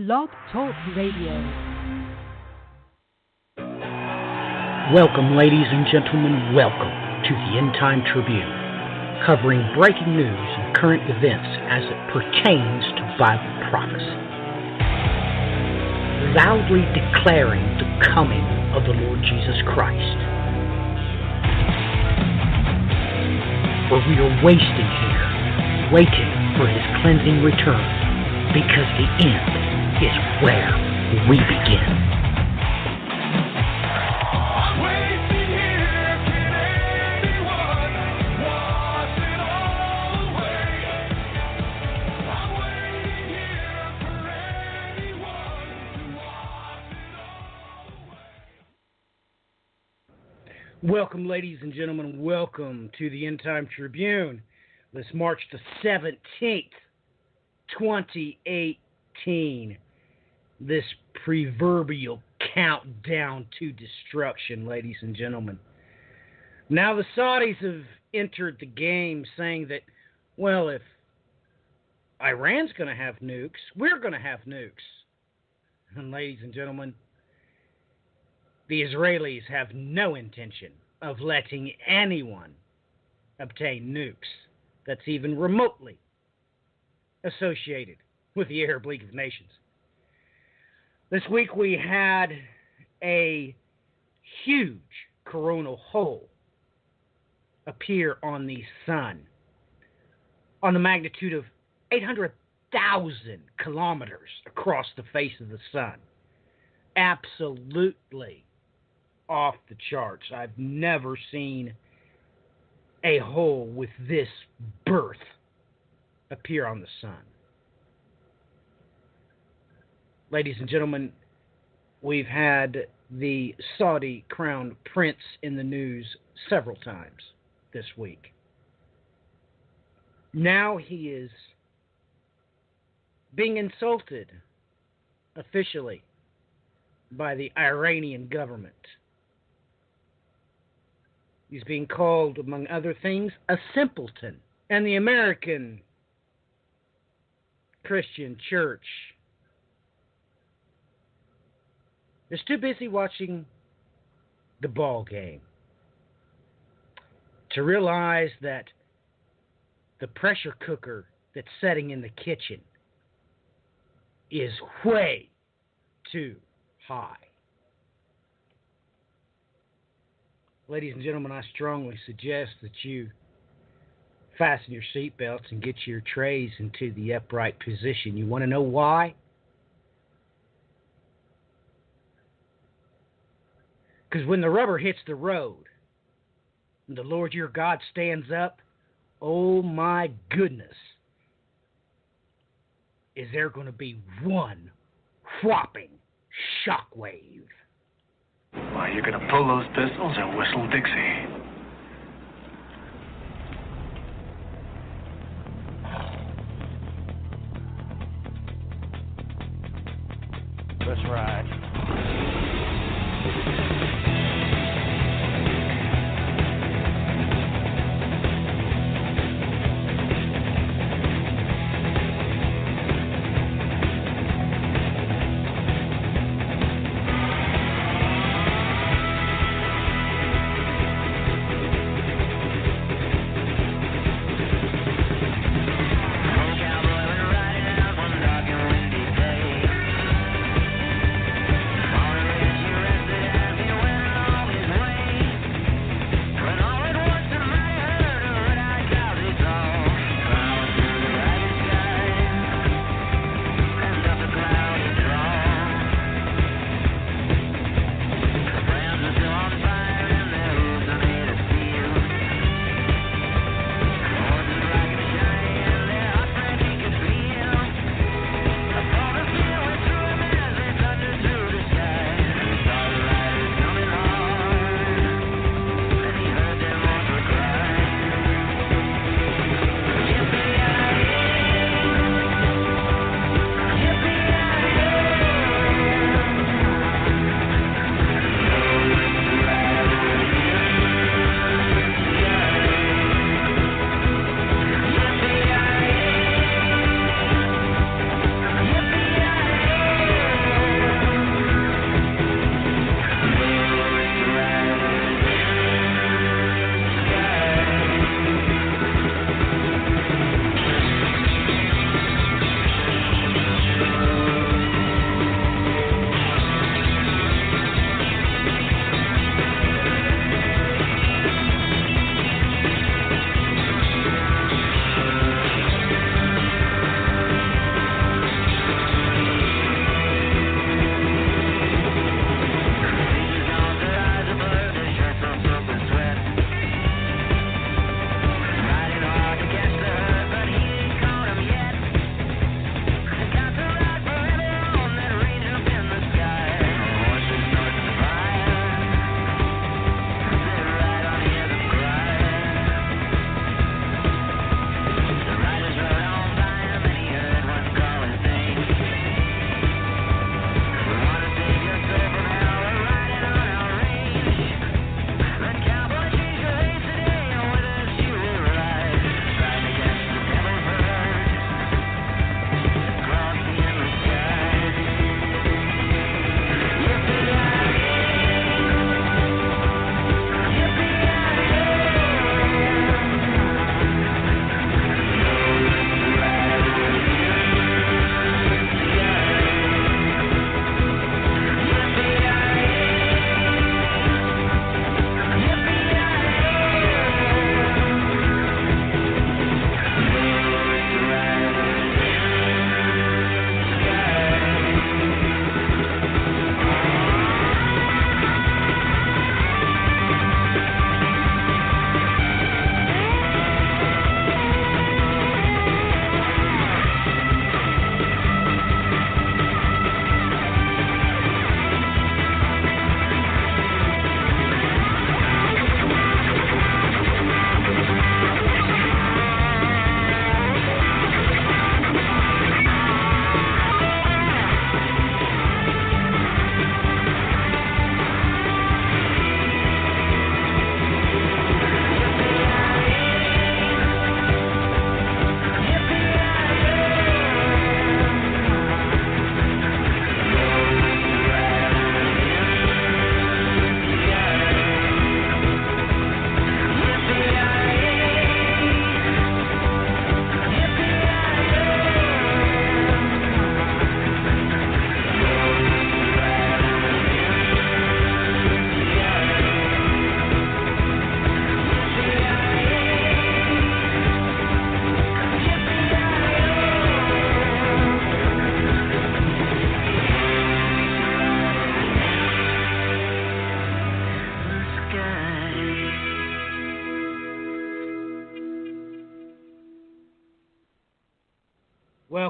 Blog Talk Radio. Welcome, ladies and gentlemen, welcome to the End Time Tribune, covering breaking news and current events as it pertains to Bible prophecy, loudly declaring the coming of the Lord Jesus Christ. For we are wasting here, waiting for His cleansing return, because the end is where we begin. Welcome, ladies and gentlemen. Welcome to the End Time Tribune. This March the 17th, 2018. This proverbial countdown to destruction, ladies and gentlemen. Now, the Saudis have entered the game saying that, well, if Iran's going to have nukes, we're going to have nukes. And, ladies and gentlemen, the Israelis have no intention of letting anyone obtain nukes that's even remotely associated with the Arab League of Nations. This week we had a huge coronal hole appear on the sun on the magnitude of 800,000 kilometers across the face of the sun. Absolutely off the charts. I've never seen a hole with this birth appear on the sun. Ladies and gentlemen, we've had the Saudi crown prince in the news several times this week. Now he is being insulted officially by the Iranian government. He's being called, among other things, a simpleton. And the American Christian church is too busy watching the ball game to realize that the pressure cooker that's setting in the kitchen is way too high. Ladies and gentlemen, I strongly suggest that you fasten your seatbelts and get your trays into the upright position. You want to know why? Because when the rubber hits the road and the Lord your God stands up, oh my goodness, is there going to be one whopping shockwave. Why, you're going to pull those pistols and whistle Dixie. Let's ride.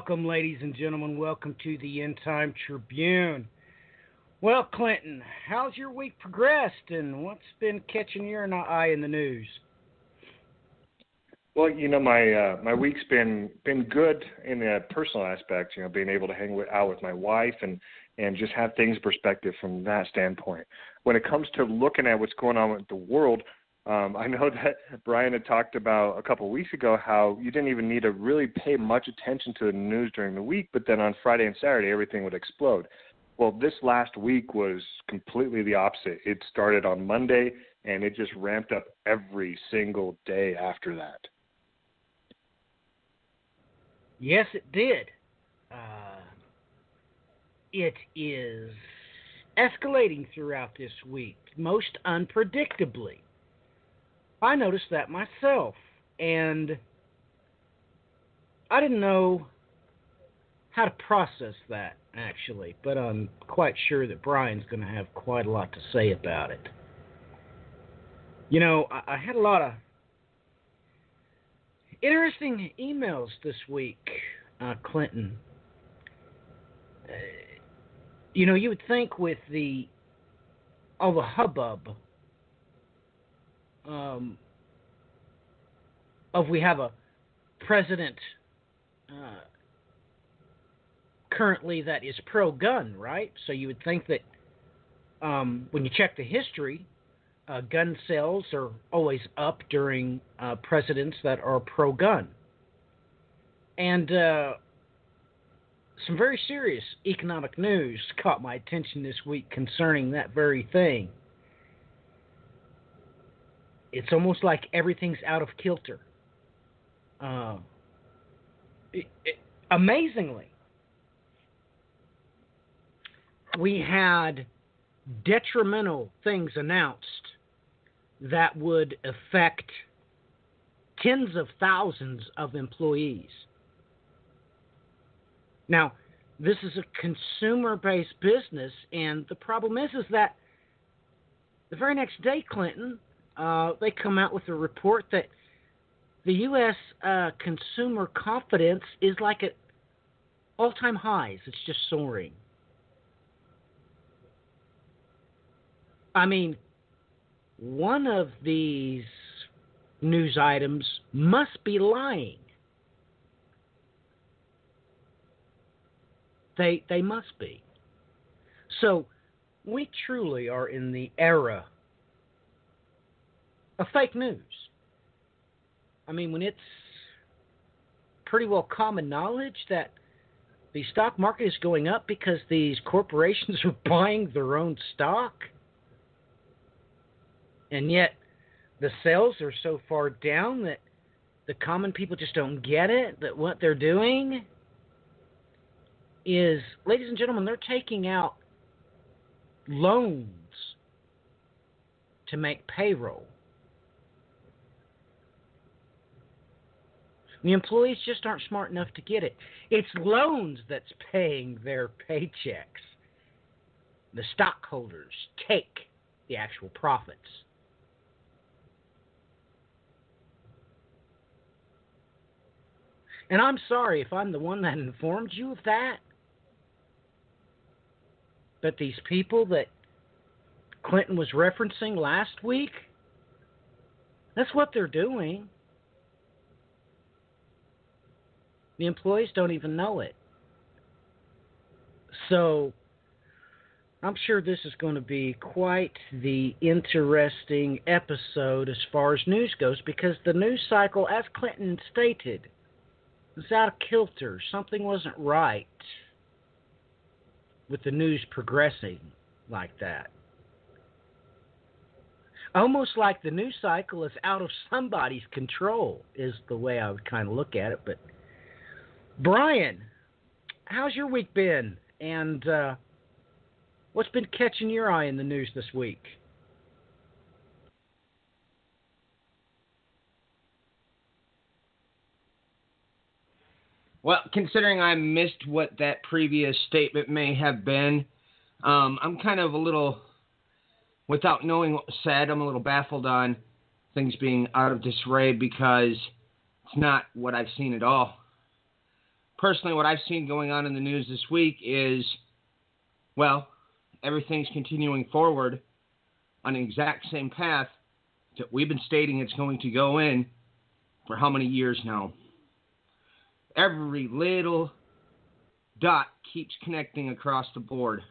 Welcome, ladies and gentlemen. Welcome to the End Time Tribune. Well, Clinton, how's your week progressed, and what's been catching your eye in the news? Well, my week's been good in a personal aspect. Being able to hang out with my wife and just have things in perspective from that standpoint. When it comes to looking at what's going on with the world, I know that Brian had talked about a couple of weeks ago how you didn't even need to really pay much attention to the news during the week, but then on Friday and Saturday, everything would explode. Well, this last week was completely the opposite. It started on Monday, and it just ramped up every single day after that. Yes, it did. It is escalating throughout this week, most unpredictably. I noticed that myself, and I didn't know how to process that, actually, but I'm quite sure that Brian's going to have quite a lot to say about it. I had a lot of interesting emails this week, Clinton. You would think with all the hubbub of we have a president currently that is pro-gun, right? So you would think that when you check the history, gun sales are always up during presidents that are pro-gun. And some very serious economic news caught my attention this week concerning that very thing. It's almost like everything's out of kilter. Amazingly, we had detrimental things announced that would affect tens of thousands of employees. Now, this is a consumer-based business, and the problem is that the very next day, Clinton, they come out with a report that the U.S. Consumer confidence is like at all-time highs. It's just soaring. I mean, one of these news items must be lying. They must be. So we truly are in the era of fake news. I mean, when it's pretty well common knowledge that the stock market is going up because these corporations are buying their own stock, and yet the sales are so far down that the common people just don't get it, that what they're doing is, ladies and gentlemen, they're taking out loans to make payroll. The employees just aren't smart enough to get it. It's loans that's paying their paychecks. The stockholders take the actual profits. And I'm sorry if I'm the one that informed you of that. But these people that Clinton was referencing last week, that's what they're doing. The employees don't even know it. So I'm sure this is going to be quite the interesting episode as far as news goes, because the news cycle, as Clinton stated, was out of kilter. Something wasn't right with the news progressing like that. Almost like the news cycle is out of somebody's control is the way I would kind of look at it. But Brian, how's your week been? And what's been catching your eye in the news this week? Well, considering I missed what that previous statement may have been, I'm kind of a little, without knowing what was said, I'm a little baffled on things being out of disarray because it's not what I've seen at all. personally, what I've seen going on in the news this week is, well, everything's continuing forward on the exact same path that we've been stating it's going to go in for how many years now. Every little dot keeps connecting across the board.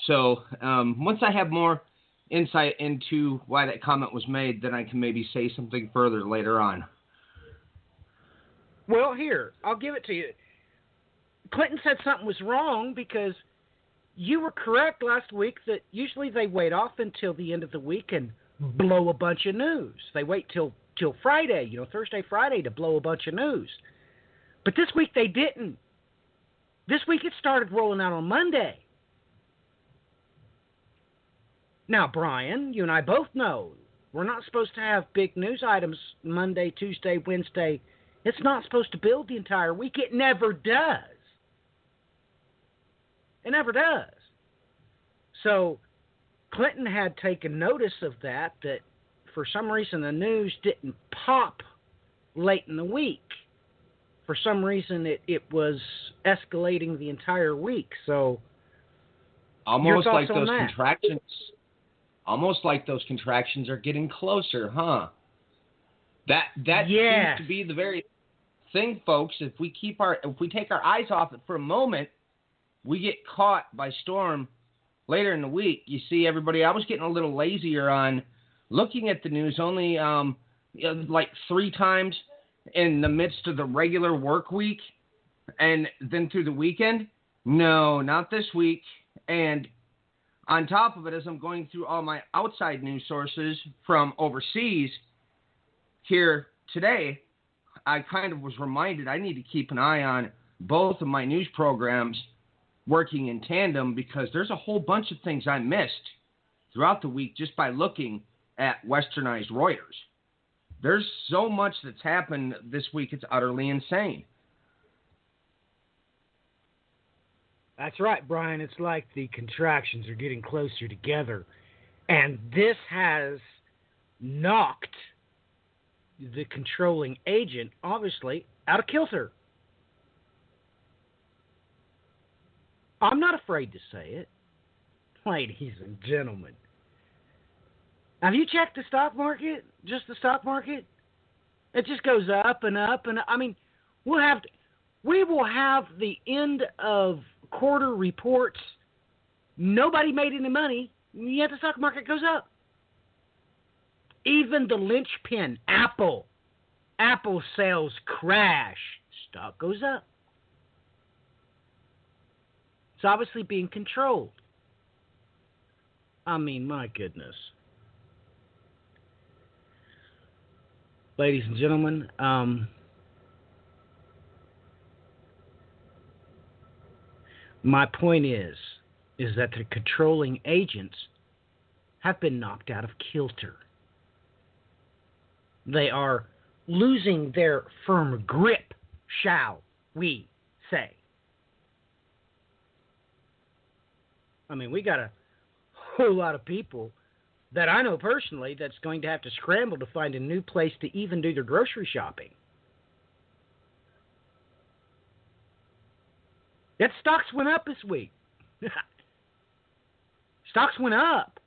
So once I have more insight into why that comment was made, then I can maybe say something further later on. Well, here, I'll give it to you. Clinton said something was wrong because you were correct last week that usually they wait off until the end of the week and blow a bunch of news. They wait till Friday, Thursday, Friday to blow a bunch of news. But this week they didn't. This week it started rolling out on Monday. Now, Brian, you and I both know we're not supposed to have big news items Monday, Tuesday, Wednesday. It's not supposed to build the entire week. It never does. It never does. So Clinton had taken notice of that for some reason the news didn't pop late in the week. For some reason it was escalating the entire week. So almost like those contractions. Almost like those contractions are getting closer, huh? That yes. seems to be the very thing, folks. If we take our eyes off it for a moment, we get caught by storm later in the week. You see, everybody, I was getting a little lazier on looking at the news only like 3 times in the midst of the regular work week and then through the weekend. No, not this week. And on top of it, as I'm going through all my outside news sources from overseas here today, I kind of was reminded I need to keep an eye on both of my news programs working in tandem because there's a whole bunch of things I missed throughout the week just by looking at westernized Reuters. There's so much that's happened this week, it's utterly insane. That's right, Brian. It's like the contractions are getting closer together. And this has knocked the controlling agent, obviously, out of kilter. I'm not afraid to say it. Ladies and gentlemen. Have you checked the stock market? Just the stock market? It just goes up and up and up. I mean, we will have the end of quarter reports. Nobody made any money, yet the stock market goes up. Even the linchpin, Apple sales crash, stock goes up. It's obviously being controlled. I mean, my goodness. Ladies and gentlemen, my point is that the controlling agents have been knocked out of kilter. They are losing their firm grip, shall we say. I mean, we got a whole lot of people that I know personally that's going to have to scramble to find a new place to even do their grocery shopping. Yet stocks went up this week. Stocks went up.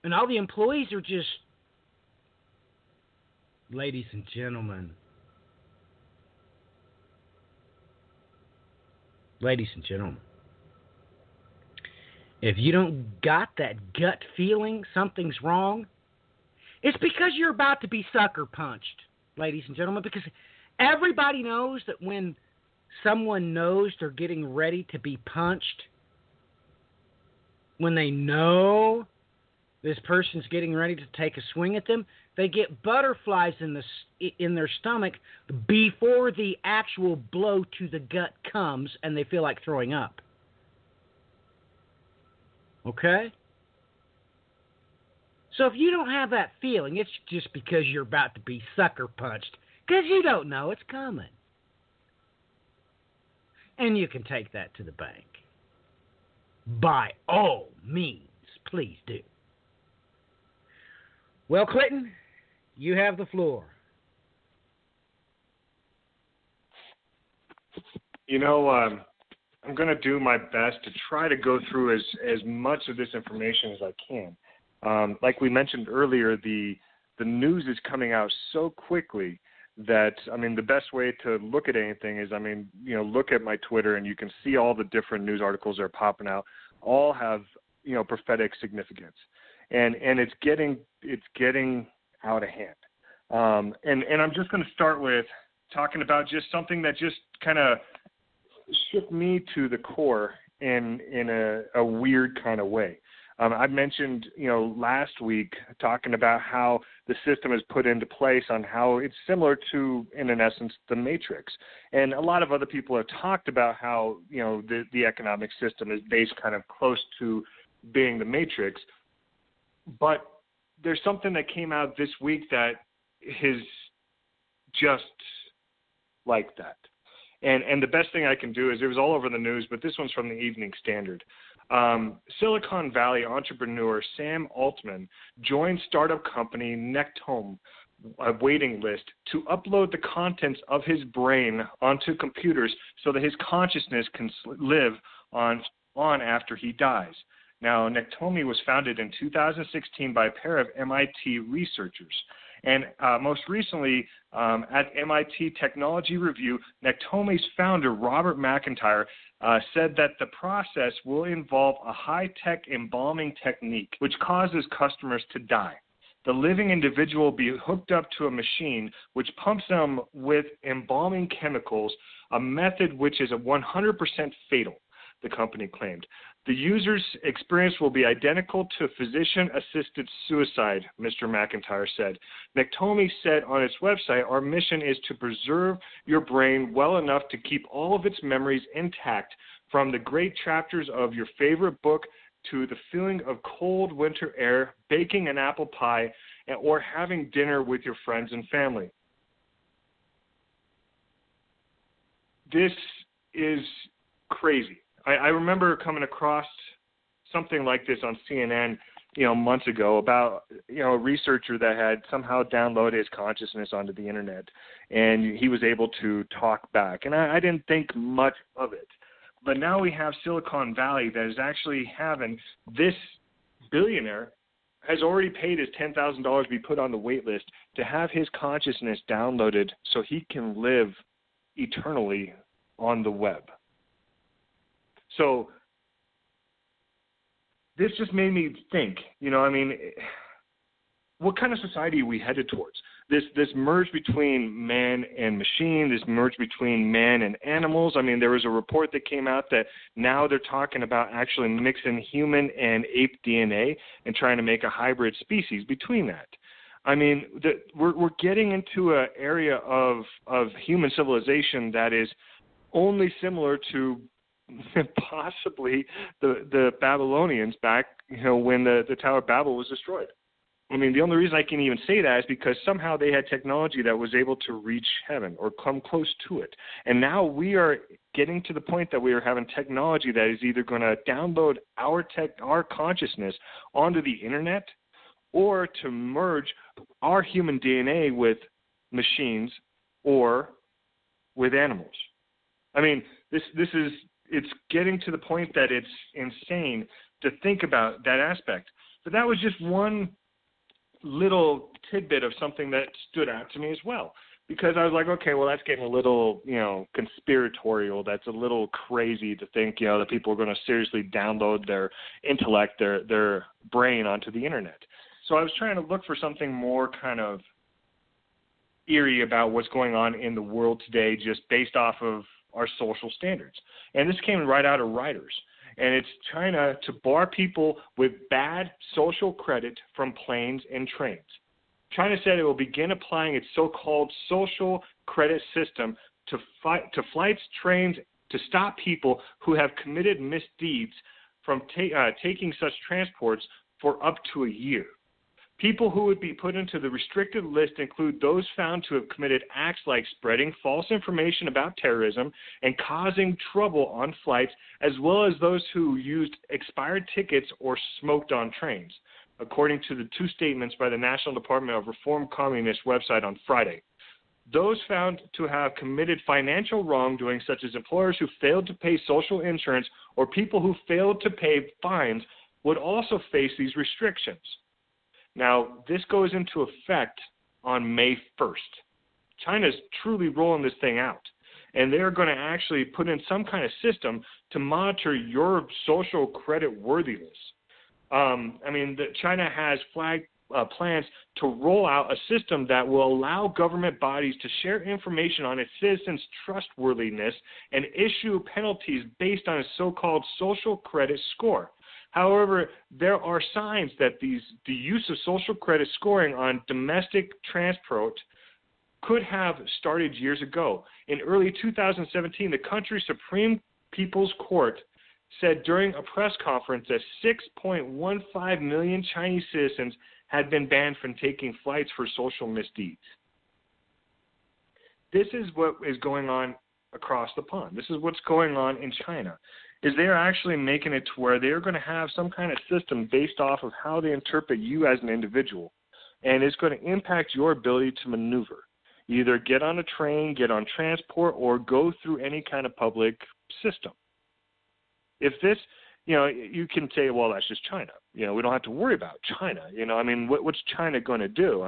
And all the employees are just, ladies and gentlemen, if you don't got that gut feeling something's wrong, it's because you're about to be sucker punched, ladies and gentlemen, because everybody knows that when someone knows they're getting ready to be punched, when they know this person's getting ready to take a swing at them, they get butterflies in their stomach before the actual blow to the gut comes and they feel like throwing up. Okay? So if you don't have that feeling, it's just because you're about to be sucker punched. Because you don't know it's coming. And you can take that to the bank. By all means, please do. Well, Clinton, you have the floor. I'm going to do my best to try to go through as much of this information as I can. Like we mentioned earlier, the news is coming out so quickly that, the best way to look at anything is, look at my Twitter and you can see all the different news articles that are popping out, all have, prophetic significance. And it's getting out of hand. And I'm just going to start with talking about just something that just kind of shook me to the core in a weird kind of way. I mentioned, last week talking about how the system is put into place on how it's similar to, in essence, the Matrix. And a lot of other people have talked about how, the economic system is based kind of close to being the Matrix. But there's something that came out this week that is just like that. And the best thing I can do is, it was all over the news, but this one's from the Evening Standard. Silicon Valley entrepreneur Sam Altman joined startup company Nectome, a waiting list, to upload the contents of his brain onto computers so that his consciousness can live on after he dies. Now, Nectome was founded in 2016 by a pair of MIT researchers. And most recently, at MIT Technology Review, Nectome's founder, Robert McIntyre, said that the process will involve a high-tech embalming technique which causes customers to die. The living individual will be hooked up to a machine which pumps them with embalming chemicals, a method which is 100% fatal, the company claimed. The user's experience will be identical to physician-assisted suicide, Mr. McIntyre said. Nectome said on its website, our mission is to preserve your brain well enough to keep all of its memories intact, from the great chapters of your favorite book to the feeling of cold winter air, baking an apple pie, or having dinner with your friends and family. This is crazy. I remember coming across something like this on CNN, months ago about, a researcher that had somehow downloaded his consciousness onto the internet, and he was able to talk back. And I didn't think much of it. But now we have Silicon Valley that is actually having this billionaire has already paid his $10,000 to be put on the wait list to have his consciousness downloaded so he can live eternally on the web. So this just made me think, what kind of society are we headed towards? This merge between man and machine, this merge between man and animals. There was a report that came out that now they're talking about actually mixing human and ape DNA and trying to make a hybrid species between that. We're getting into an area of human civilization that is only similar to possibly the Babylonians back, when the Tower of Babel was destroyed. The only reason I can even say that is because somehow they had technology that was able to reach heaven or come close to it. And now we are getting to the point that we are having technology that is either going to download our consciousness onto the internet, or to merge our human DNA with machines or with animals. It's getting to the point that it's insane to think about that aspect. But that was just one little tidbit of something that stood out to me as well, because I was like, okay, well, that's getting a little, conspiratorial. That's a little crazy to think, that people are going to seriously download their intellect, their brain onto the internet. So I was trying to look for something more kind of eerie about what's going on in the world today, just based off of our social standards. And this came right out of Reuters. And it's China to bar people with bad social credit from planes and trains. China said it will begin applying its so-called social credit system to flights, trains, to stop people who have committed misdeeds from taking such transports for up to a year. People who would be put into the restricted list include those found to have committed acts like spreading false information about terrorism and causing trouble on flights, as well as those who used expired tickets or smoked on trains, according to the two statements by the National Department of Reform Communist website on Friday. Those found to have committed financial wrongdoing, such as employers who failed to pay social insurance or people who failed to pay fines, would also face these restrictions. Now, this goes into effect on May 1st. China's truly rolling this thing out, and they're going to actually put in some kind of system to monitor your social credit worthiness. China has flagged plans to roll out a system that will allow government bodies to share information on its citizens' trustworthiness and issue penalties based on a so-called social credit score. However, there are signs that the use of social credit scoring on domestic transport could have started years ago. In early 2017, the country's Supreme People's Court said during a press conference that 6.15 million Chinese citizens had been banned from taking flights for social misdeeds. This is what is going on across the pond. This is what's going on in China, is they're actually making it to where they're going to have some kind of system based off of how they interpret you as an individual, and it's going to impact your ability to maneuver. Either get on a train, get on transport, or go through any kind of public system. If this, you can say, well, that's just China. We don't have to worry about China. What's China going to do?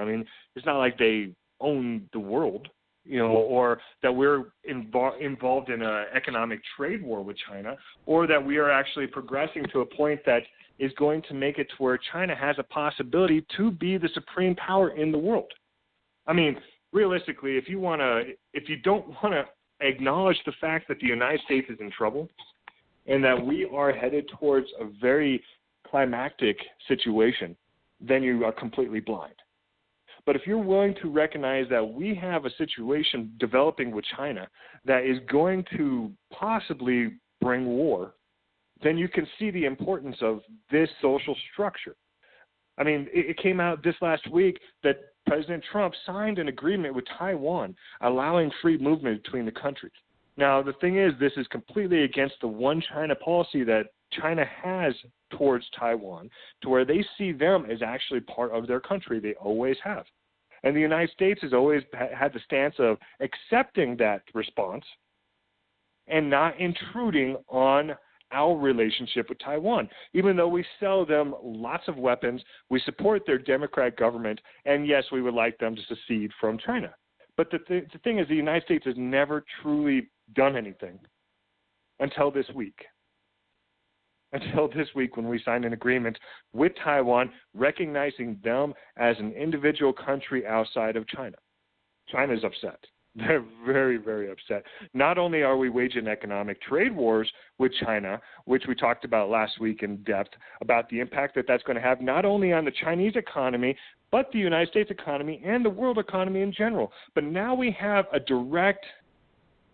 It's not like they own the world, or that we're involved in an economic trade war with China, or that we are actually progressing to a point that is going to make it to where China has a possibility to be the supreme power in the world. Realistically, if you don't want to acknowledge the fact that the United States is in trouble and that we are headed towards a very climactic situation, then you are completely blind. But if you're willing to recognize that we have a situation developing with China that is going to possibly bring war, then you can see the importance of this social structure. It came out this last week that President Trump signed an agreement with Taiwan allowing free movement between the countries. Now, the thing is, this is completely against the one China policy that China has towards Taiwan, to where they see them as actually part of their country. They always have. And the United States has always had the stance of accepting that response and not intruding on our relationship with Taiwan. Even though we sell them lots of weapons, we support their democratic government, and yes, we would like them to secede from China. But the thing is, the United States has never truly done anything until this week. Until this week, when we signed an agreement with Taiwan recognizing them as an individual country outside of China. China's upset. They're very, very upset. Not only are we waging economic trade wars with China, which we talked about last week in depth, about the impact that that's going to have not only on the Chinese economy, but the United States economy and the world economy in general. But now we have a direct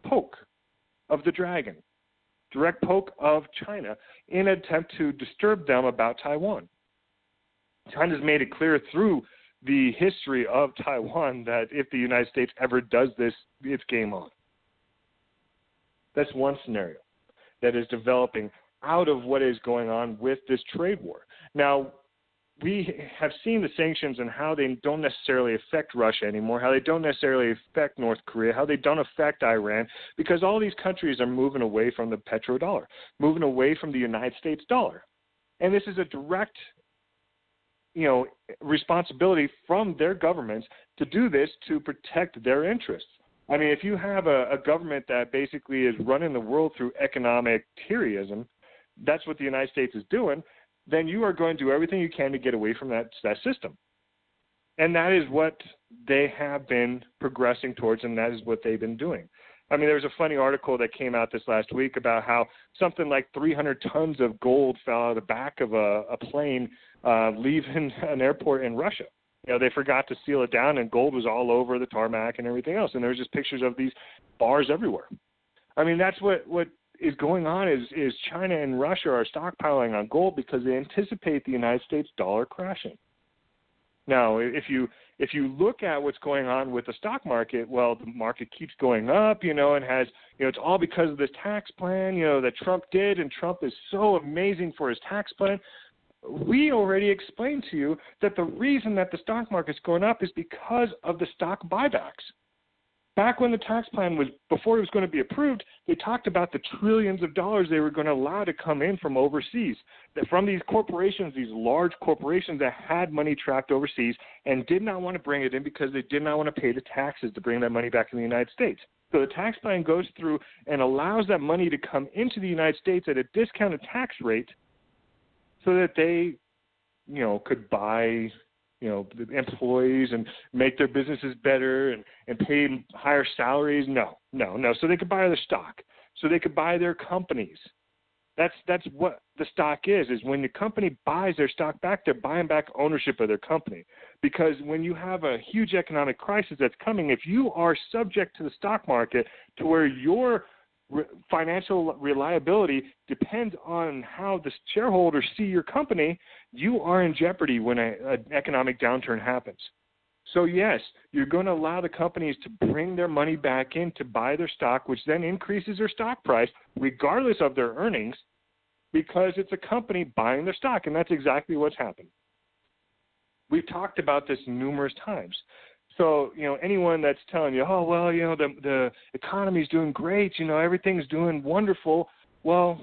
poke of the dragon, direct poke of China in an attempt to disturb them about Taiwan. China's made it clear through the history of Taiwan that if the United States ever does this, it's game on. That's one scenario that is developing out of what is going on with this trade war. Now, we have seen the sanctions and how they don't necessarily affect Russia anymore, how they don't necessarily affect North Korea, how they don't affect Iran, because all these countries are moving away from the petrodollar, moving away from the United States dollar. And this is a direct responsibility from their governments to do this to protect their interests. If you have a government that basically is running the world through economic tyrannism, that's what the United States is doing, then you are going to do everything you can to get away from that system. And that is what they have been progressing towards, and that is what they've been doing. There was a funny article that came out this last week about how something like 300 tons of gold fell out of the back of a plane leaving an airport in Russia. They forgot to seal it down, and gold was all over the tarmac and everything else. And there was just pictures of these bars everywhere. That's what is going on is China and Russia are stockpiling on gold because they anticipate the United States dollar crashing. Now, if you look at what's going on with the stock market, well, the market keeps going up, and has, it's all because of this tax plan, that Trump did, and Trump is so amazing for his tax plan. We already explained to you that the reason that the stock market's going up is because of the stock buybacks. Back when the tax plan was, before it was going to be approved, they talked about the trillions of dollars they were going to allow to come in from overseas, that from these corporations, these large corporations that had money trapped overseas and did not want to bring it in because they did not want to pay the taxes to bring that money back to the United States. So the tax plan goes through and allows that money to come into the United States at a discounted tax rate so that they, could buy the employees and make their businesses better and pay higher salaries. No. So they could buy their stock. So they could buy their companies. That's what the stock is when the company buys their stock back, they're buying back ownership of their company. Because when you have a huge economic crisis that's coming, if you are subject to the stock market to where your financial reliability depends on how the shareholders see your company, you are in jeopardy when an economic downturn happens. So yes, you're going to allow the companies to bring their money back in to buy their stock, which then increases their stock price regardless of their earnings, because it's a company buying their stock, and that's exactly what's happened. We've talked about this numerous times. So, anyone that's telling you, oh, well, the economy's doing great, everything's doing wonderful, well,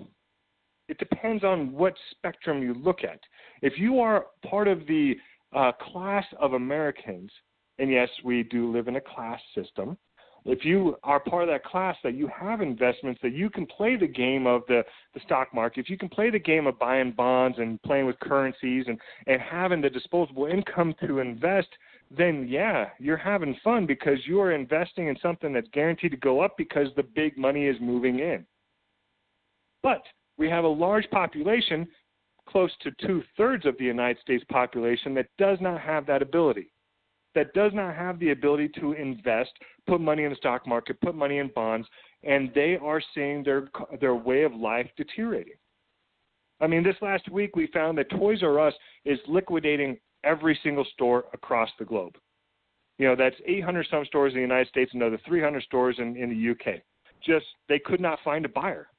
it depends on what spectrum you look at. If you are part of the class of Americans, and yes, we do live in a class system, if you are part of that class that you have investments, that you can play the game of the stock market, if you can play the game of buying bonds and playing with currencies and having the disposable income to invest, then yeah, you're having fun because you're investing in something that's guaranteed to go up because the big money is moving in. But we have a large population, close to 2/3 of the United States population, that does not have that ability, that does not have the ability to invest, put money in the stock market, put money in bonds, and they are seeing their way of life deteriorating. I mean, this last week we found that Toys R Us is liquidating every single store across the globe. That's 800-some stores in the United States and another 300 stores in the UK. Just, they could not find a buyer.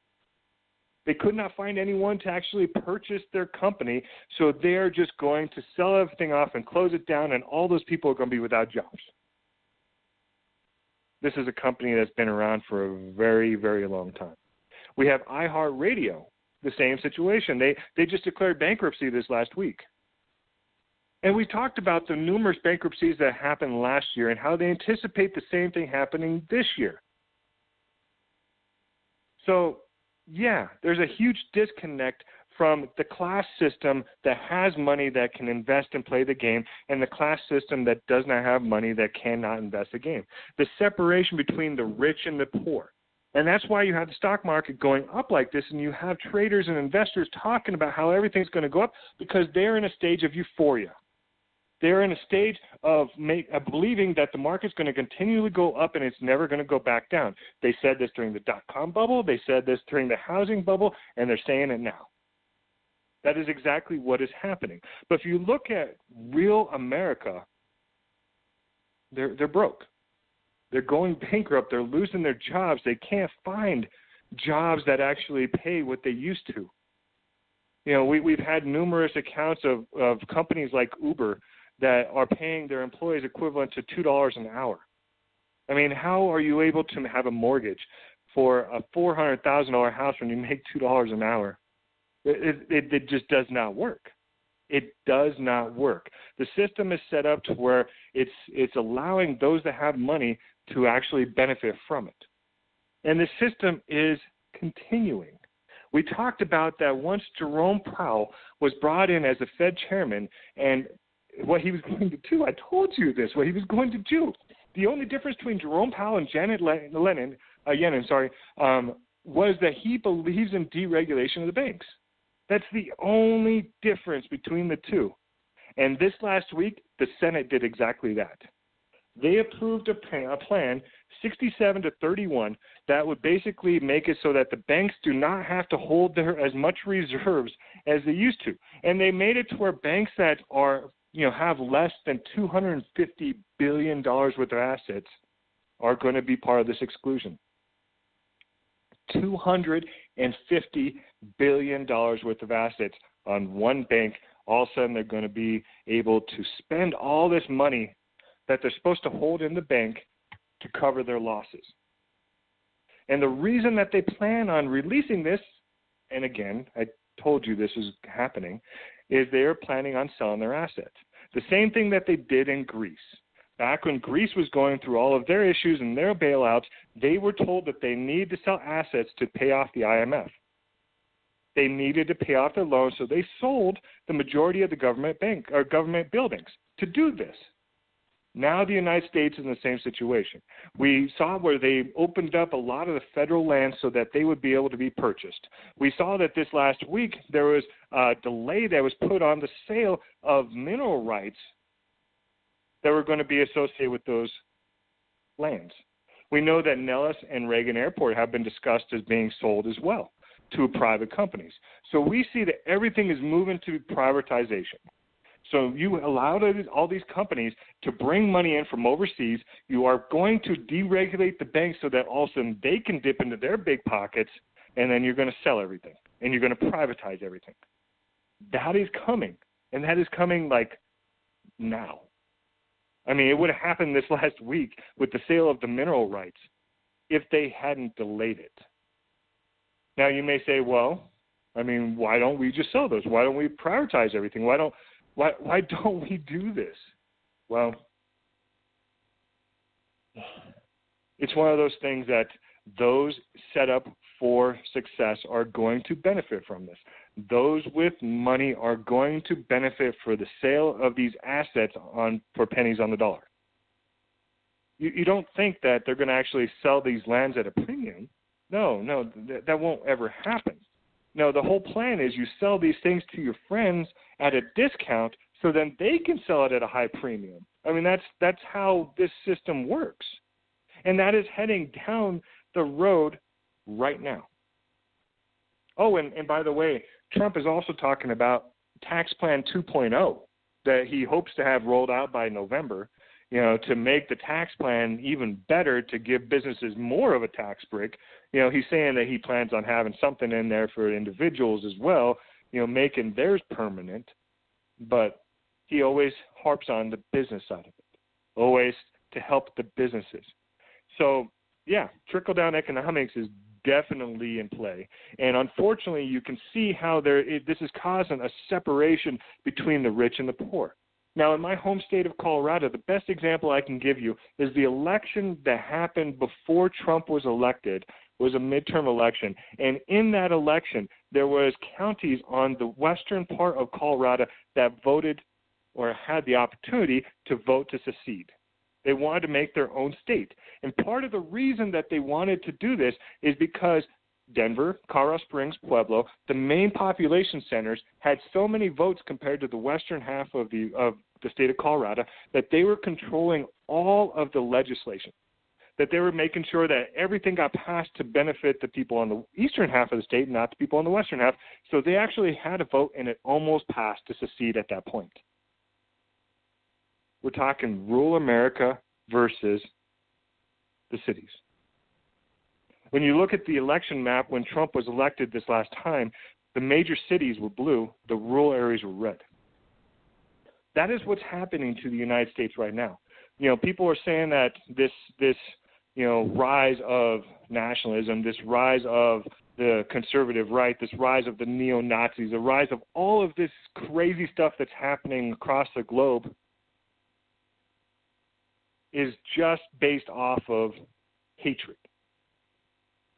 They could not find anyone to actually purchase their company, so they're just going to sell everything off and close it down, and all those people are going to be without jobs. This is a company that's been around for a very, very long time. We have iHeartRadio, the same situation. They just declared bankruptcy this last week. And we talked about the numerous bankruptcies that happened last year and how they anticipate the same thing happening this year. So, yeah, there's a huge disconnect from the class system that has money that can invest and play the game and the class system that does not have money that cannot invest the game. The separation between the rich and the poor. And that's why you have the stock market going up like this, and you have traders and investors talking about how everything's going to go up because they're in a stage of euphoria. They're in a stage of believing that the market's going to continually go up and it's never going to go back down. They said this during the dot-com bubble. They said this during the housing bubble, and they're saying it now. That is exactly what is happening. But if you look at real America, they're broke. They're going bankrupt. They're losing their jobs. They can't find jobs that actually pay what they used to. We've had numerous accounts of companies like Uber that are paying their employees equivalent to $2 an hour. I mean, how are you able to have a mortgage for a $400,000 house when you make $2 an hour? It just does not work. It does not work. The system is set up to where it's allowing those that have money to actually benefit from it. And the system is continuing. We talked about that once Jerome Powell was brought in as a Fed chairman, and what he was going to do, I told you this, what he was going to do. The only difference between Jerome Powell and Janet Yellen was that he believes in deregulation of the banks. That's the only difference between the two. And this last week, the Senate did exactly that. They approved a plan, 67-31, that would basically make it so that the banks do not have to hold as much reserves as they used to. And they made it to where banks that are have less than $250 billion worth of assets are going to be part of this exclusion. $250 billion worth of assets on one bank. All of a sudden, they're going to be able to spend all this money that they're supposed to hold in the bank to cover their losses. And the reason that they plan on releasing this, and again, I told you this is happening, is they are planning on selling their assets. The same thing that they did in Greece. Back when Greece was going through all of their issues and their bailouts, they were told that they need to sell assets to pay off the IMF. They needed to pay off their loans, so they sold the majority of the government buildings to do this. Now the United States is in the same situation. We saw where they opened up a lot of the federal land so that they would be able to be purchased. We saw that this last week there was a delay that was put on the sale of mineral rights that were going to be associated with those lands. We know that Nellis and Reagan Airport have been discussed as being sold as well to private companies. So we see that everything is moving to privatization. So you allow all these companies to bring money in from overseas. You are going to deregulate the banks so that all of a sudden they can dip into their big pockets, and then you're going to sell everything, and you're going to privatize everything. That is coming, and that is coming like now. I mean, it would have happened this last week with the sale of the mineral rights if they hadn't delayed it. Now, you may say, well, I mean, why don't we just sell those? Why don't we prioritize everything? Why don't we do this? Well, it's one of those things that those set up for success are going to benefit from this. Those with money are going to benefit for the sale of these assets for pennies on the dollar. You don't think that they're going to actually sell these lands at a premium. No, that won't ever happen. No, the whole plan is you sell these things to your friends at a discount so then they can sell it at a high premium. I mean, that's how this system works. And that is heading down the road right now. Oh, and by the way, Trump is also talking about Tax Plan 2.0 that he hopes to have rolled out by November, to make the tax plan even better, to give businesses more of a tax break. He's saying that he plans on having something in there for individuals as well, making theirs permanent. But he always harps on the business side of it, always to help the businesses. So, yeah, trickle-down economics is definitely in play. And unfortunately, you can see how this is causing a separation between the rich and the poor. Now, in my home state of Colorado, the best example I can give you is the election that happened before Trump was elected was a midterm election. And in that election, there was counties on the western part of Colorado that voted or had the opportunity to vote to secede. They wanted to make their own state. And part of the reason that they wanted to do this is because Denver, Colorado Springs, Pueblo, the main population centers, had so many votes compared to the western half of the state of Colorado that they were controlling all of the legislation, that they were making sure that everything got passed to benefit the people on the eastern half of the state, not the people on the western half. So they actually had a vote, and it almost passed to secede at that point. We're talking rural America versus the cities. When you look at the election map when Trump was elected this last time, the major cities were blue, the rural areas were red. That is what's happening to the United States right now. People are saying that this rise of nationalism, this rise of the conservative right, this rise of the neo-Nazis, the rise of all of this crazy stuff that's happening across the globe is just based off of hatred.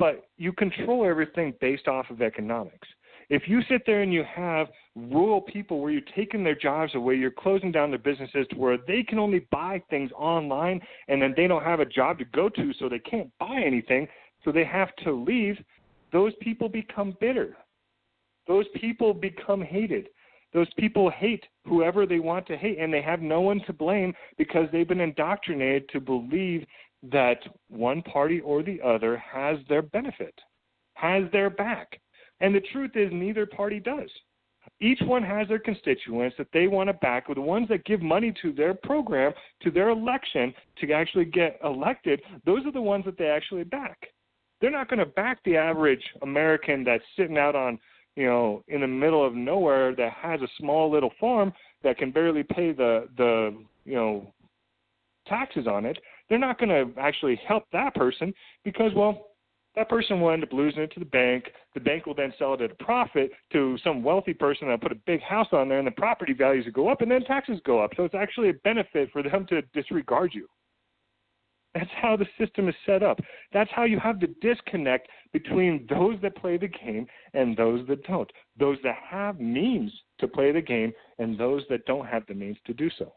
But you control everything based off of economics. If you sit there and you have rural people where you're taking their jobs away, you're closing down their businesses to where they can only buy things online, and then they don't have a job to go to, so they can't buy anything, so they have to leave, those people become bitter. Those people become hated. Those people hate whoever they want to hate, and they have no one to blame because they've been indoctrinated to believe that one party or the other has their benefit, has their back. And the truth is neither party does. Each one has their constituents that they want to back, or the ones that give money to their program, to their election to actually get elected. Those are the ones that they actually back. They're not going to back the average American that's sitting out on, in the middle of nowhere that has a small little farm that can barely pay the taxes on it. they're not going to actually help that person because, well, that person will end up losing it to the bank. The bank will then sell it at a profit to some wealthy person and put a big house on there, and the property values will go up, and then taxes go up. So it's actually a benefit for them to disregard you. That's how the system is set up. That's how you have the disconnect between those that play the game and those that don't. Those that have means to play the game and those that don't have the means to do so.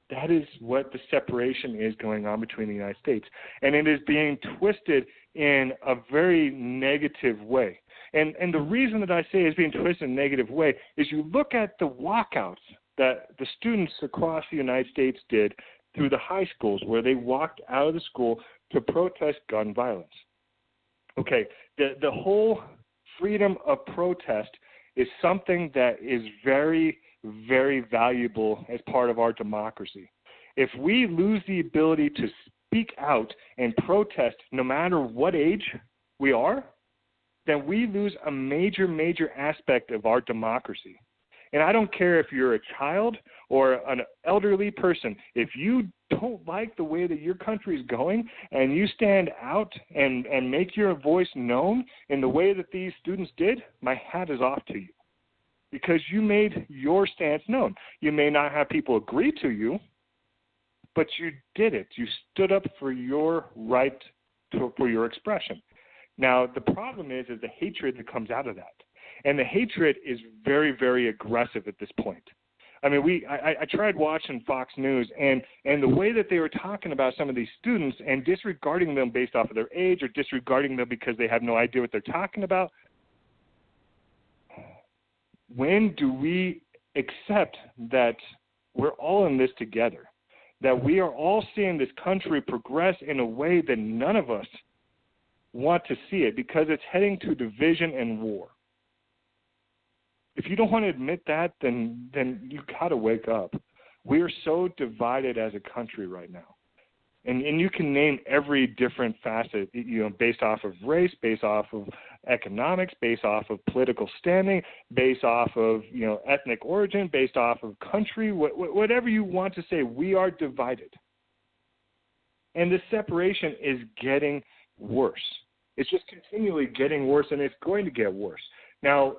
That is what the separation is going on between the United States. And it is being twisted in a very negative way. And the reason that I say it's being twisted in a negative way is you look at the walkouts that the students across the United States did through the high schools where they walked out of the school to protest gun violence. Okay, the whole freedom of protest is something that is very, very valuable as part of our democracy. If we lose the ability to speak out and protest no matter what age we are, then we lose a major, major aspect of our democracy. And I don't care if you're a child or an elderly person. If you don't like the way that your country is going and you stand out and make your voice known in the way that these students did, my hat is off to you because you made your stance known. You may not have people agree to you, but you did it. You stood up for your right for your expression. Now, the problem is the hatred that comes out of that. And the hatred is very, very aggressive at this point. I mean, I tried watching Fox News, and the way that they were talking about some of these students and disregarding them based off of their age or disregarding them because they have no idea what they're talking about. When do we accept that we're all in this together, that we are all seeing this country progress in a way that none of us want to see it because it's heading to division and war? If you don't want to admit that, then you got to wake up. We are so divided as a country right now. And you can name every different facet, based off of race, based off of economics, based off of political standing, based off of, ethnic origin, based off of country, whatever you want to say, we are divided. And this separation is getting worse. It's just continually getting worse, and it's going to get worse. Now,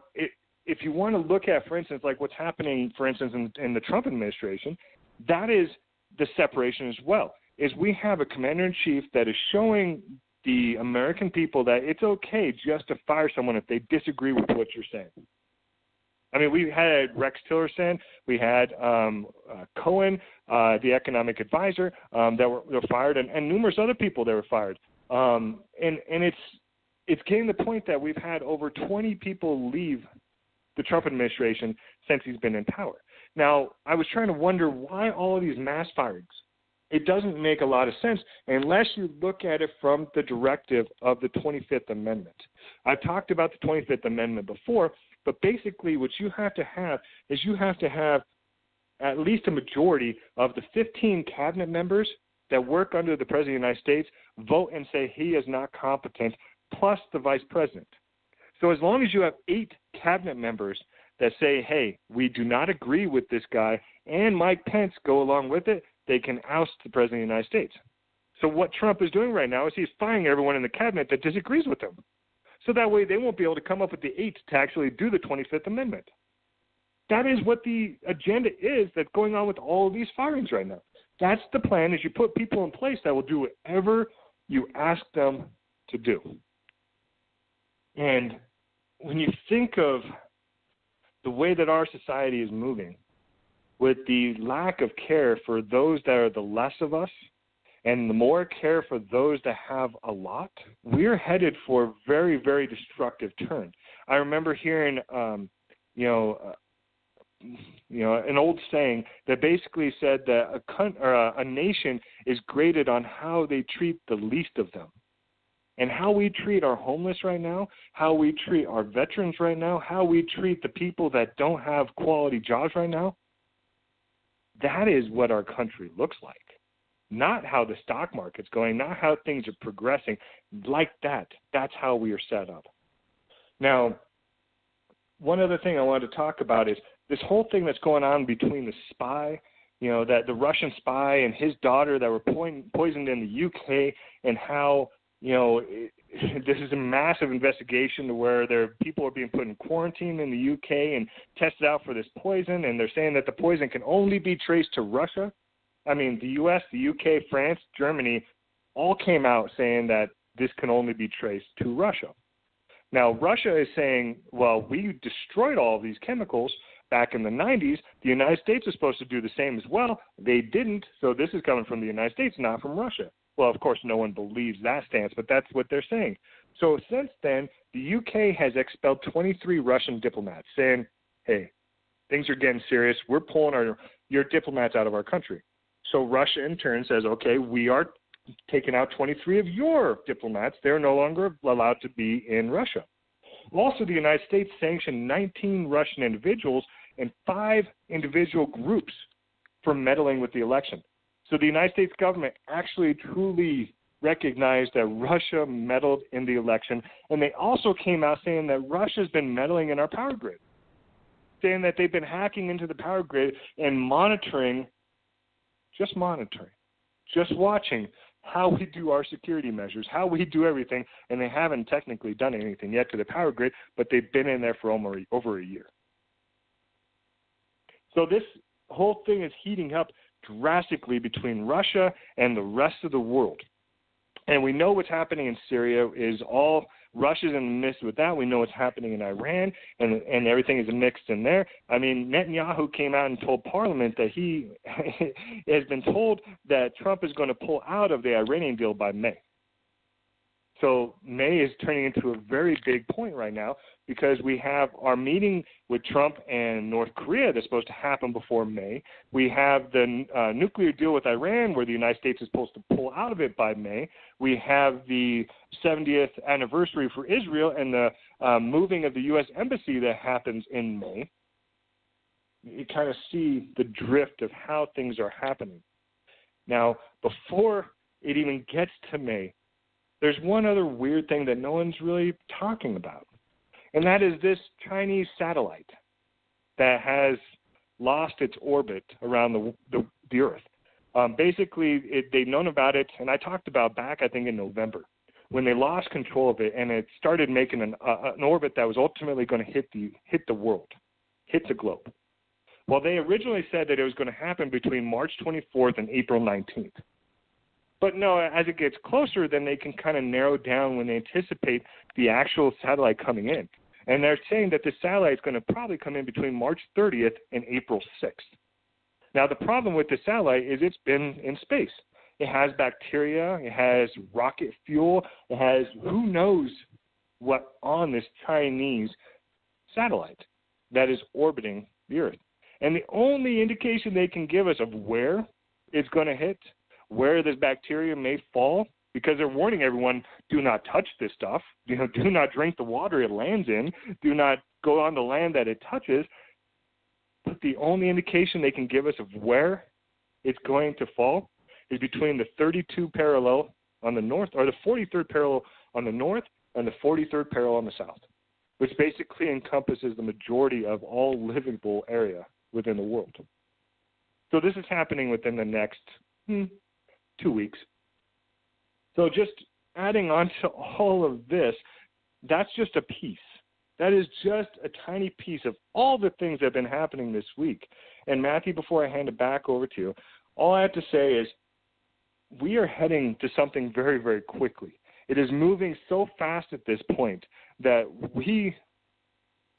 if you want to look at, for instance, like what's happening, for instance, in the Trump administration, that is the separation as well, is we have a commander-in-chief that is showing the American people that it's okay just to fire someone if they disagree with what you're saying. I mean, we had Rex Tillerson, we had Cohen, the economic advisor, that were fired, and numerous other people that were fired. And it's getting to the point that we've had over 20 people leave the Trump administration since he's been in power. Now, I was trying to wonder why all of these mass firings. It doesn't make a lot of sense unless you look at it from the directive of the 25th Amendment. I've talked about the 25th Amendment before, but basically what you have to have is you have to have at least a majority of the 15 cabinet members that work under the President of the United States vote and say he is not competent, plus the Vice President. So as long as you have 8 cabinet members that say, hey, we do not agree with this guy, and Mike Pence go along with it, they can oust the President of the United States. So what Trump is doing right now is he's firing everyone in the cabinet that disagrees with him. So that way they won't be able to come up with the 8 to actually do the 25th Amendment. That is what the agenda is that's going on with all of these firings right now. That's the plan, is you put people in place that will do whatever you ask them to do. And when you think of the way that our society is moving, with the lack of care for those that are the less of us and the more care for those that have a lot, we're headed for a very, very destructive turn. I remember hearing, an old saying that basically said that a nation is graded on how they treat the least of them. And how we treat our homeless right now, how we treat our veterans right now, how we treat the people that don't have quality jobs right now, that is what our country looks like. Not how the stock market's going, not how things are progressing. Like that. That's how we are set up. Now, one other thing I wanted to talk about is this whole thing that's going on between the spy that the Russian spy and his daughter that were poisoned in the UK, and how, this is a massive investigation to where people are being put in quarantine in the UK and tested out for this poison, and they're saying that the poison can only be traced to Russia. I mean, the US, the UK, France, Germany all came out saying that this can only be traced to Russia. Now, Russia is saying, well, we destroyed all of these chemicals back in the 90s. The United States is supposed to do the same as well. They didn't, so this is coming from the United States, not from Russia. Well, of course, no one believes that stance, but that's what they're saying. So since then, the UK has expelled 23 Russian diplomats, saying, hey, things are getting serious. We're pulling your diplomats out of our country. So Russia, in turn, says, okay, we are taking out 23 of your diplomats. They're no longer allowed to be in Russia. Also, the United States sanctioned 19 Russian individuals and 5 individual groups for meddling with the election. So the United States government actually truly recognized that Russia meddled in the election, and they also came out saying that Russia's been meddling in our power grid, saying that they've been hacking into the power grid and monitoring, just watching how we do our security measures, how we do everything, and they haven't technically done anything yet to the power grid, but they've been in there for over a year. So this whole thing is heating up drastically between Russia and the rest of the world. And we know what's happening in Syria is all Russia's in the midst with that. We know what's happening in Iran, and everything is mixed in there. I mean, Netanyahu came out and told Parliament that he has been told that Trump is going to pull out of the Iranian deal by May. So May is turning into a very big point right now, because we have our meeting with Trump and North Korea that's supposed to happen before May. We have the nuclear deal with Iran, where the United States is supposed to pull out of it by May. We have the 70th anniversary for Israel and the moving of the U.S. Embassy that happens in May. You kind of see the drift of how things are happening. Now, before it even gets to May, there's one other weird thing that no one's really talking about, and that is this Chinese satellite that has lost its orbit around the Earth. Basically, they've known about it, and I talked about back, I think, in November, when they lost control of it, and it started making an orbit that was ultimately going to hit the world, hit the globe. Well, they originally said that it was going to happen between March 24th and April 19th. But no, as it gets closer, then they can kind of narrow down when they anticipate the actual satellite coming in. And they're saying that the satellite is going to probably come in between March 30th and April 6th. Now, the problem with the satellite is it's been in space. It has bacteria, it has rocket fuel, it has who knows what on this Chinese satellite that is orbiting the Earth. And the only indication they can give us of where it's going to hit, where this bacteria may fall, because they're warning everyone, do not touch this stuff, do not drink the water it lands in, do not go on the land that it touches. But the only indication they can give us of where it's going to fall is between the 32 parallel on the north, or the 43rd parallel on the north, and the 43rd parallel on the south, which basically encompasses the majority of all livable area within the world. So this is happening within the next 2 weeks. So just adding on to all of this, that's just a piece. That is just a tiny piece of all the things that have been happening this week. And Matthew, before I hand it back over to you, all I have to say is we are heading to something very, very quickly. It is moving so fast at this point that we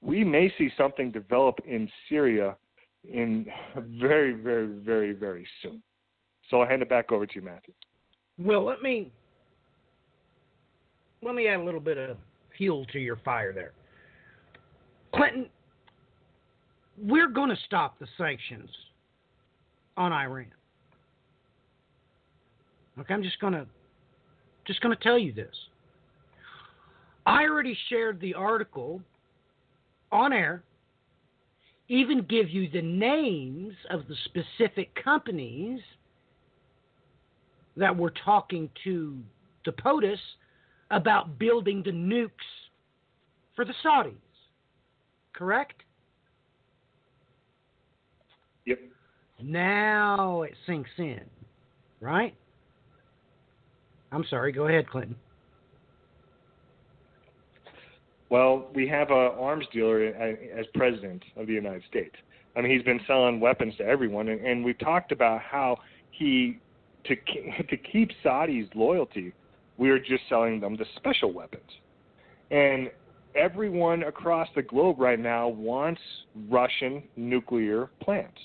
may see something develop in Syria in very, very, very, very soon. So I'll hand it back over to you, Matthew. Well, let me add a little bit of fuel to your fire there. Clinton, we're going to stop the sanctions on Iran. Okay, I'm just going to tell you this. I already shared the article on air, even give you the names of the specific companies that were talking to the POTUS about building the nukes for the Saudis. Correct? Yep. Now it sinks in, right? I'm sorry, go ahead, Clinton. Well, we have an arms dealer as president of the United States. I mean, he's been selling weapons to everyone, and we've talked about how to keep Saudi's loyalty, we're just selling them the special weapons. And everyone across the globe right now wants Russian nuclear plants.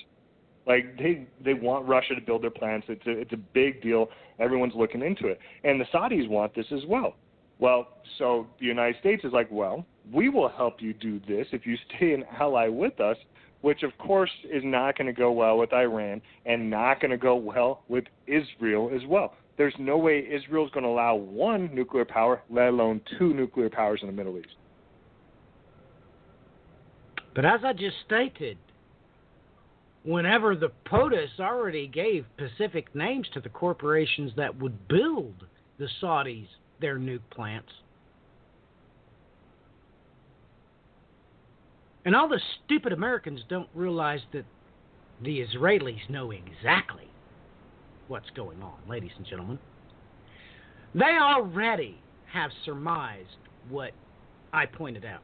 Like they want Russia to build their plants. It's a big deal. Everyone's looking into it, and the Saudis want this as well. Well, so the United States is like, well, we will help you do this if you stay an ally with us, which of course is not going to go well with Iran and not going to go well with Israel as well. There's no way Israel's going to allow one nuclear power, let alone two nuclear powers in the Middle East. But as I just stated, whenever the POTUS already gave specific names to the corporations that would build the Saudis their nuke plants, and all the stupid Americans don't realize that the Israelis know exactly what's going on, ladies and gentlemen. They already have surmised what I pointed out.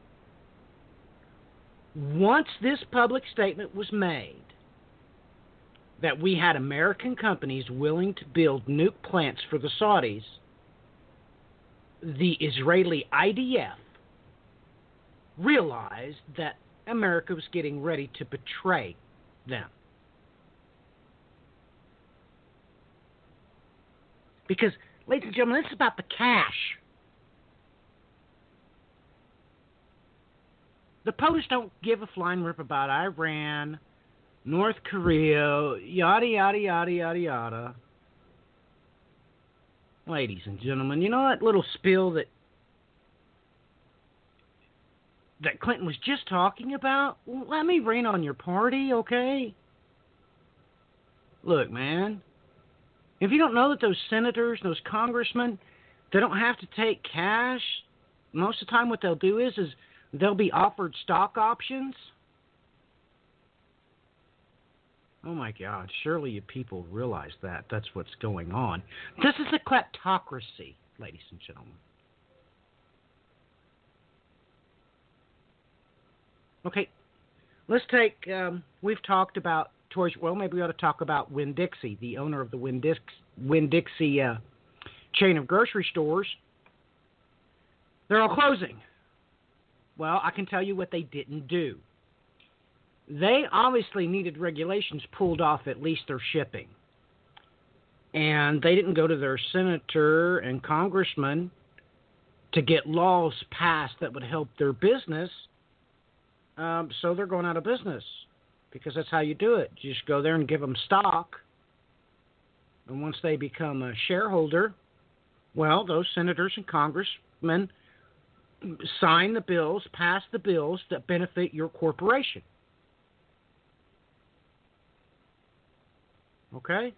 Once this public statement was made that we had American companies willing to build nuke plants for the Saudis, the Israeli IDF realized that America was getting ready to betray them. Because, ladies and gentlemen, this is about the cash. The POTUS don't give a flying rip about Iran, North Korea, yada, yada, yada, yada, yada. Ladies and gentlemen, you know that little spill that Clinton was just talking about? Well, let me rain on your party, okay? Look, man, if you don't know that those senators, those congressmen, they don't have to take cash, most of the time what they'll do is they'll be offered stock options. Oh my God, surely you people realize that. That's what's going on. This is a kleptocracy, ladies and gentlemen. Okay, let's take, we've talked about, well, maybe we ought to talk about Winn-Dixie, the owner of the Winn-Dixie chain of grocery stores. They're all closing. Well, I can tell you what they didn't do. They obviously needed regulations pulled off at least their shipping. And they didn't go to their senator and congressman to get laws passed that would help their business. So they're going out of business because that's how you do it. You just go there and give them stock. And once they become a shareholder, well, those senators and congressmen sign the bills, pass the bills that benefit your corporation. Okay?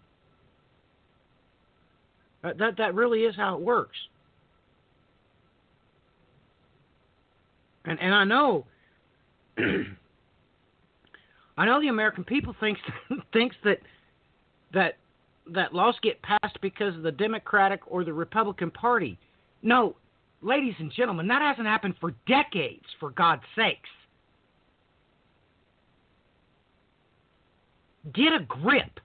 That really is how it works. And I know I know the American people thinks that laws get passed because of the Democratic or the Republican Party. No, ladies and gentlemen, that hasn't happened for decades, for God's sakes. Get a grip.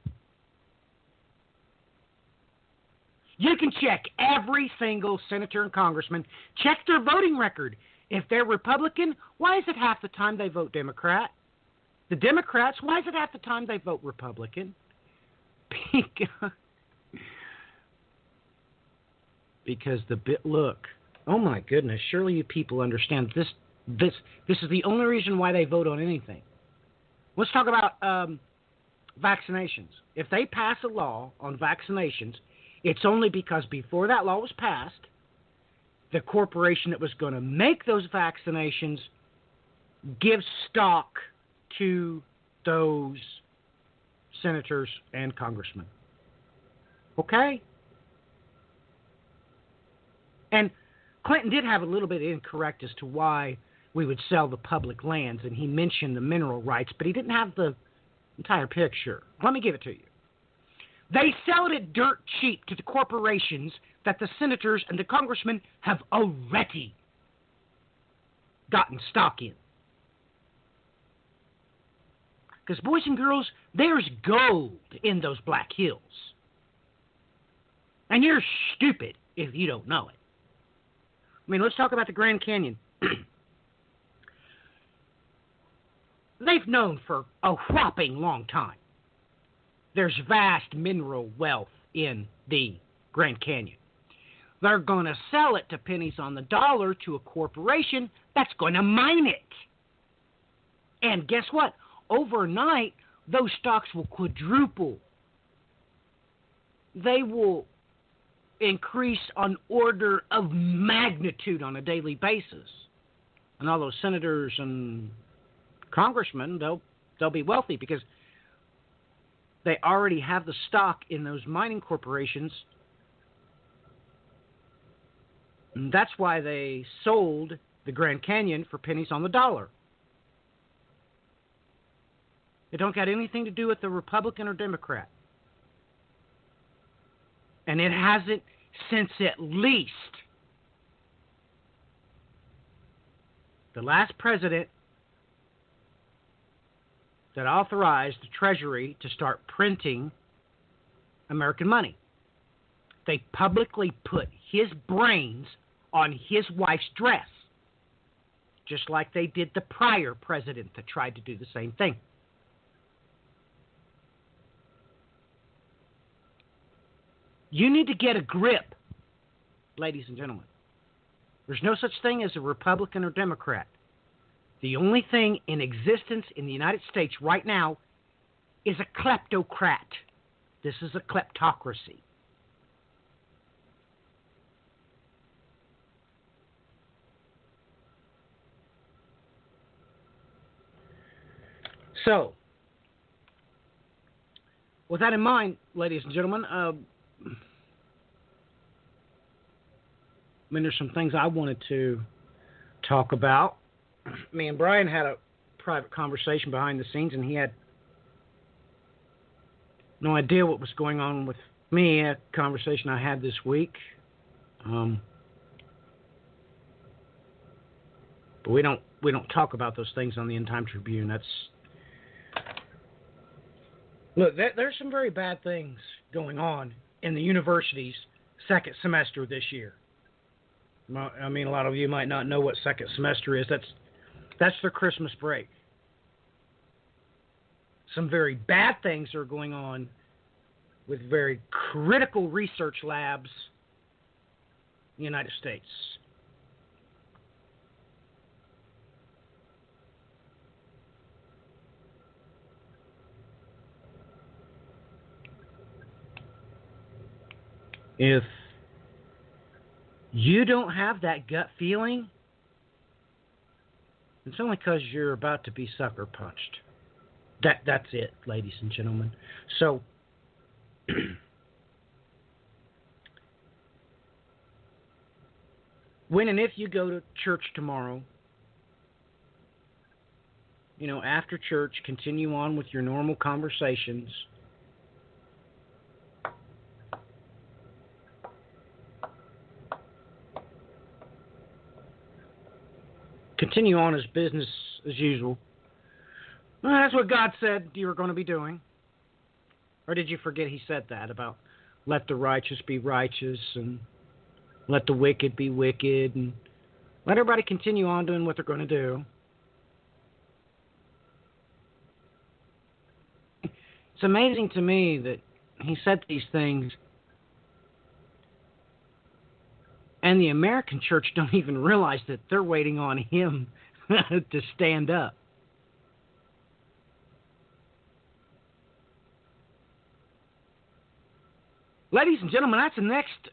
You can check every single senator and congressman. Check their voting record. If they're Republican, why is it half the time they vote Democrat? The Democrats, why is it half the time they vote Republican? Because look, oh my goodness, surely you people understand this is the only reason why they vote on anything. Let's talk about vaccinations. If they pass a law on vaccinations, it's only because before that law was passed, the corporation that was going to make those vaccinations gives stock to those senators and congressmen. Okay? And Clinton did have a little bit incorrect as to why we would sell the public lands, and he mentioned the mineral rights, but he didn't have the entire picture. Let me give it to you. They sell it dirt cheap to the corporations that the senators and the congressmen have already gotten stock in. Because, boys and girls, there's gold in those Black Hills. And you're stupid if you don't know it. I mean, let's talk about the Grand Canyon. They've known for a whopping long time there's vast mineral wealth in the Grand Canyon. They're going to sell it to pennies on the dollar to a corporation that's going to mine it. And guess what? Overnight, those stocks will quadruple. They will increase on order of magnitude on a daily basis. And all those senators and congressmen, they'll be wealthy because they already have the stock in those mining corporations. And that's why they sold the Grand Canyon for pennies on the dollar. It don't got anything to do with the Republican or Democrat. And it hasn't since at least the last president that authorized the Treasury to start printing American money. They publicly put his brains on his wife's dress, just like they did the prior president that tried to do the same thing. You need to get a grip, ladies and gentlemen. There's no such thing as a Republican or Democrat. The only thing in existence in the United States right now is a kleptocrat. This is a kleptocracy. So, with that in mind, ladies and gentlemen, I mean, there's some things I wanted to talk about. Me and Brian had a private conversation behind the scenes, and he had no idea what was going on with me, a conversation I had this week. But we don't talk about those things on the End Time Tribune. Look, there's some very bad things going on in the university's second semester this year. I mean, a lot of you might not know what second semester is. That's their Christmas break. Some very bad things are going on with very critical research labs in the United States. If you don't have that gut feeling, it's only because you're about to be sucker punched. That's it, ladies and gentlemen. So, when and if you go to church tomorrow, after church, continue on with your normal conversations. Continue on as business as usual. Well, that's what God said you were going to be doing. Or did you forget he said that about let the righteous be righteous and let the wicked be wicked and let everybody continue on doing what they're going to do? It's amazing to me that he said these things and the American church don't even realize that they're waiting on him to stand up. Ladies and gentlemen, that's the next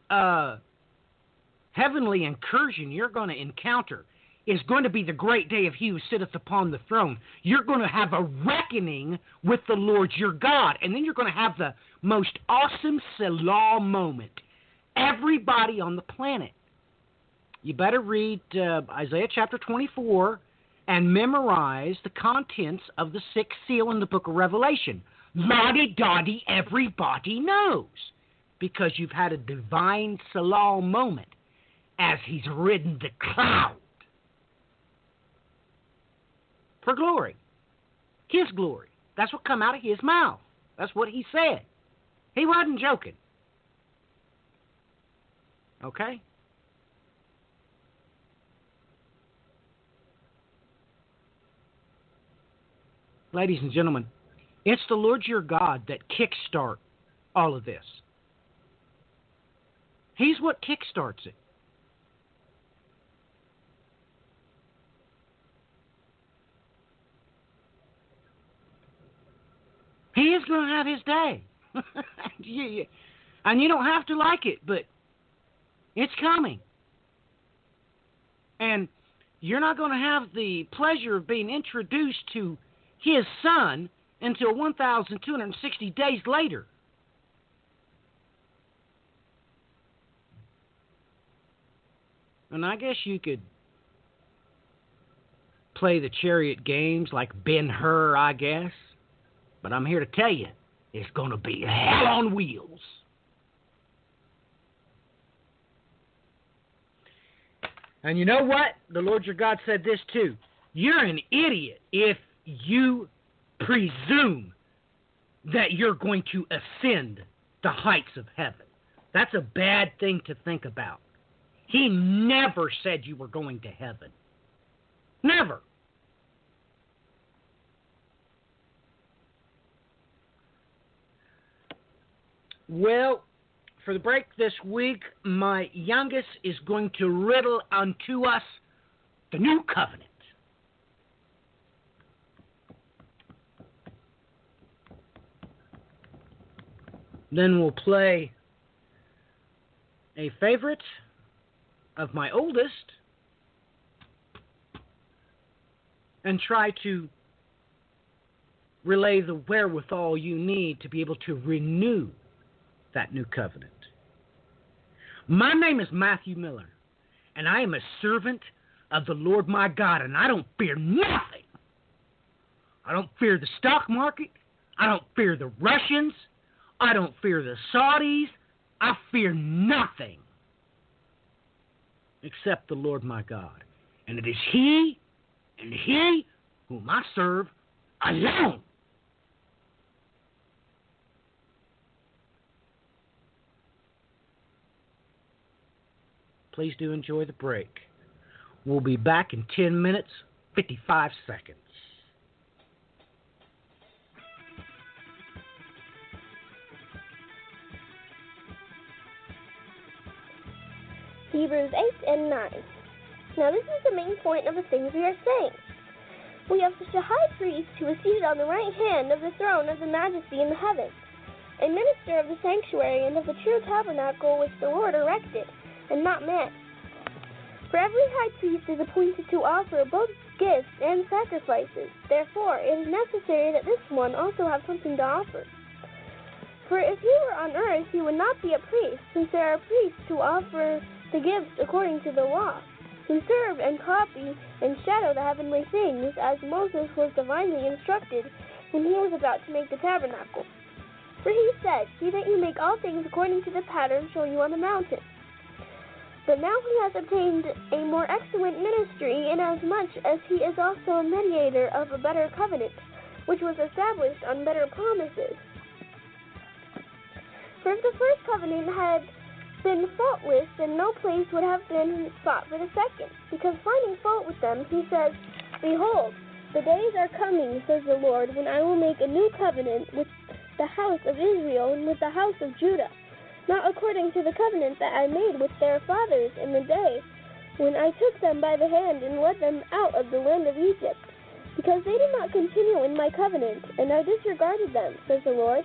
heavenly incursion you're going to encounter. Is going to be the great day of he who sitteth upon the throne. You're going to have a reckoning with the Lord your God. And then you're going to have the most awesome Selah moment. Everybody on the planet. You better read Isaiah chapter 24 and memorize the contents of the sixth seal in the book of Revelation. La-di-da-di, everybody knows, because you've had a divine Salal moment as he's ridden the cloud for glory, his glory. That's what come out of his mouth. That's what he said. He wasn't joking. Okay? Ladies and gentlemen, it's the Lord your God that kickstart all of this. He's what kickstarts it. He is going to have his day. And you don't have to like it, but it's coming. And you're not going to have the pleasure of being introduced to his son until 1,260 days later. And I guess you could play the chariot games like Ben-Hur, I guess. But I'm here to tell you, it's going to be hell on wheels. And you know what? The Lord your God said this too. You're an idiot if you presume that you're going to ascend the heights of heaven. That's a bad thing to think about. He never said you were going to heaven. Never. Well, for the break this week, my youngest is going to riddle unto us the new covenant. Then we'll play a favorite of my oldest and try to relay the wherewithal you need to be able to renew that new covenant. My name is Matthew Miller, and I am a servant of the Lord my God, and I don't fear nothing. I don't fear the stock market. I don't fear the Russians. I don't fear the Saudis. I fear nothing except the Lord my God. And it is He and He whom I serve alone. Please do enjoy the break. We'll be back in 10 minutes, 55 seconds. Hebrews 8 and 9. Now this is the main point of the things we are saying. We have such a high priest who is seated on the right hand of the throne of the majesty in the heavens, a minister of the sanctuary and of the true tabernacle which the Lord erected, and not man. For every high priest is appointed to offer both gifts and sacrifices. Therefore, it is necessary that this one also have something to offer. For if he were on earth, he would not be a priest, since there are priests who offer the gifts according to the law, who serve and copy and shadow the heavenly things, as Moses was divinely instructed when he was about to make the tabernacle. For he said, "See that you make all things according to the pattern shown you on the mountain." But now he has obtained a more excellent ministry, inasmuch as he is also a mediator of a better covenant, which was established on better promises. For if the first covenant had been faultless, then no place would have been spot for the second. Because finding fault with them, he says, "Behold, the days are coming, says the Lord, when I will make a new covenant with the house of Israel and with the house of Judah, not according to the covenant that I made with their fathers in the day when I took them by the hand and led them out of the land of Egypt, because they did not continue in my covenant, and I disregarded them, says the Lord.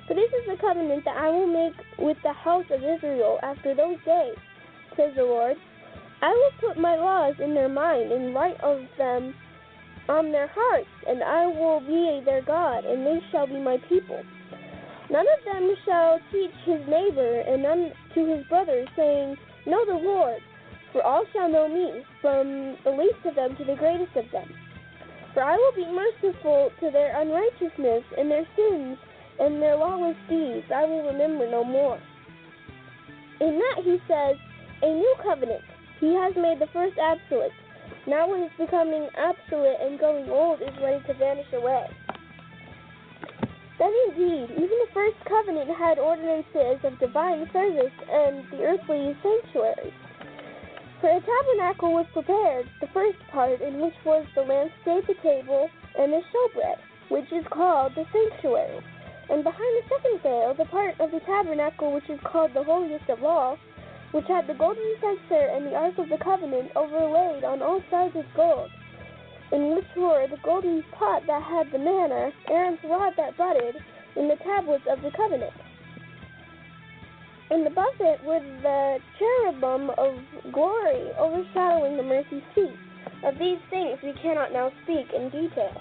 For this is the covenant that I will make with the house of Israel after those days, says the Lord. I will put my laws in their mind and write of them on their hearts, and I will be their God, and they shall be my people. None of them shall teach his neighbor and none to his brother, saying, Know the Lord, For all shall know me, from the least of them to the greatest of them. For I will be merciful to their unrighteousness and their sins and their lawless deeds I will remember no more. In that he says, a new covenant. He has made the first absolute. Now what is becoming absolute and growing old is ready to vanish away. Then indeed, even the first covenant had ordinances of divine service and the earthly sanctuaries. For a tabernacle was prepared, the first part, in which was the lampstand, the table, and the showbread, which is called the sanctuary. And behind the second veil, the part of the tabernacle which is called the holiest of all, which had the golden censer and the ark of the covenant overlaid on all sides with gold, in which were the golden pot that had the manna, Aaron's rod that budded, in the tablets of the covenant. And above it were the cherubim of glory overshadowing the mercy seat. Of these things we cannot now speak in detail.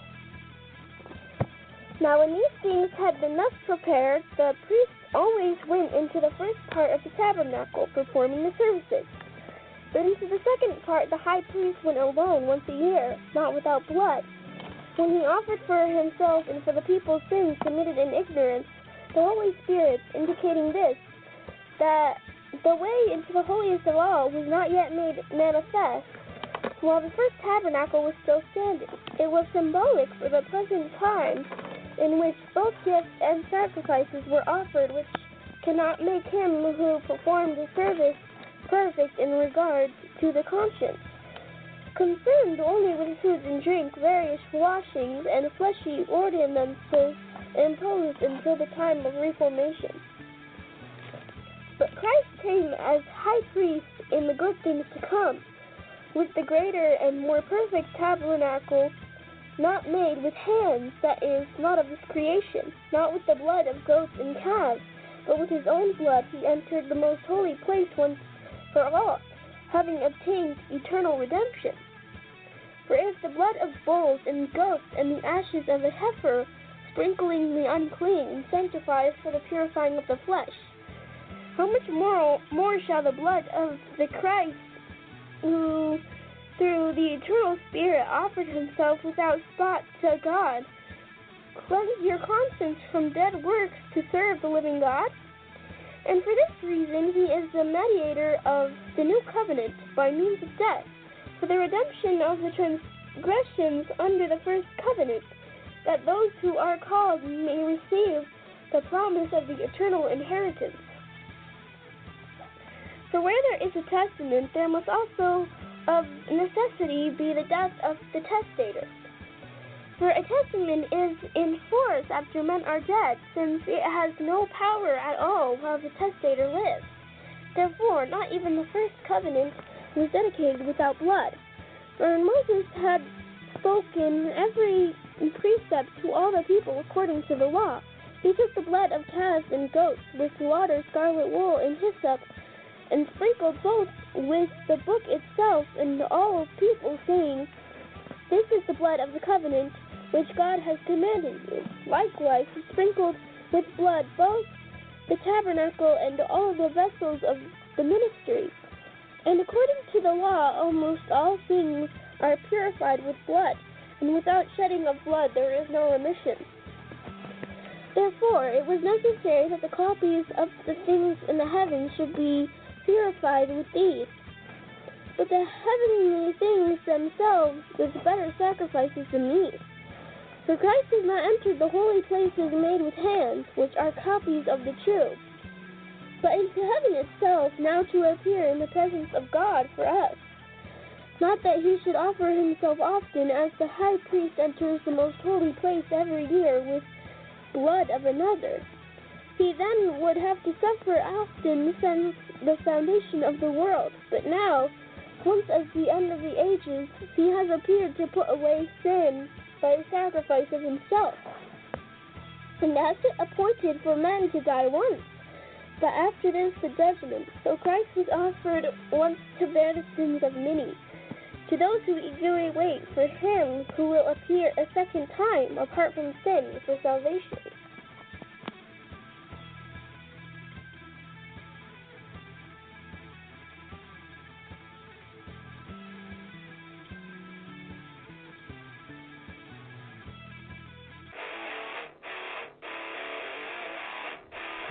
Now when these things had been thus prepared, the priests always went into the first part of the tabernacle, performing the services. But into the second part the high priest went alone once a year, not without blood. When he offered for himself and for the people's sins committed in ignorance, the Holy Spirit indicating this, that the way into the holiest of all was not yet made manifest, while the first tabernacle was still standing. It was symbolic for the present time, in which both gifts and sacrifices were offered, which cannot make him who performed the service perfect in regard to the conscience. Concerned only with food and drink, various washings, and fleshy ordinances imposed until the time of Reformation. But Christ came as high priest in the good things to come, with the greater and more perfect tabernacle, not made with hands, that is, not of this creation, not with the blood of goats and calves, but with his own blood he entered the most holy place once for all, having obtained eternal redemption. For if the blood of bulls and goats and the ashes of a heifer, sprinkling the unclean, sanctifies for the purifying of the flesh, how much more shall the blood of the Christ, who through the eternal Spirit offered himself without spot to God, cleanse your conscience from dead works to serve the living God? And for this reason he is the mediator of the new covenant by means of death, for the redemption of the transgressions under the first covenant, that those who are called may receive the promise of the eternal inheritance. For where there is a testament, there must also of necessity be the death of the testator. For a testament is in force after men are dead, since it has no power at all while the testator lives. Therefore, not even the first covenant was dedicated without blood. For when Moses had spoken every precept to all the people according to the law, he took the blood of calves and goats with water, scarlet wool, and hyssop, and sprinkled both with the book itself and all people, saying, "This is the blood of the covenant which God has commanded you." Likewise he sprinkled with blood both the tabernacle and all the vessels of the ministry. And according to the law, almost all things are purified with blood, and without shedding of blood there is no remission. Therefore it was necessary that the copies of the things in the heavens should be purified with these. But the heavenly things themselves with better sacrifices than these. For Christ has not entered the holy places made with hands, which are copies of the true, but into heaven itself, now to appear in the presence of God for us. Not that he should offer himself often, as the high priest enters the most holy place every year with blood of another. He then would have to suffer often since the foundation of the world. But now, once at the end of the ages, he has appeared to put away sin by the sacrifice of himself. And has it appointed for men to die once, but after this the judgment. So Christ was offered once to bear the sins of many. To those who eagerly wait for him who will appear a second time apart from sin for salvation.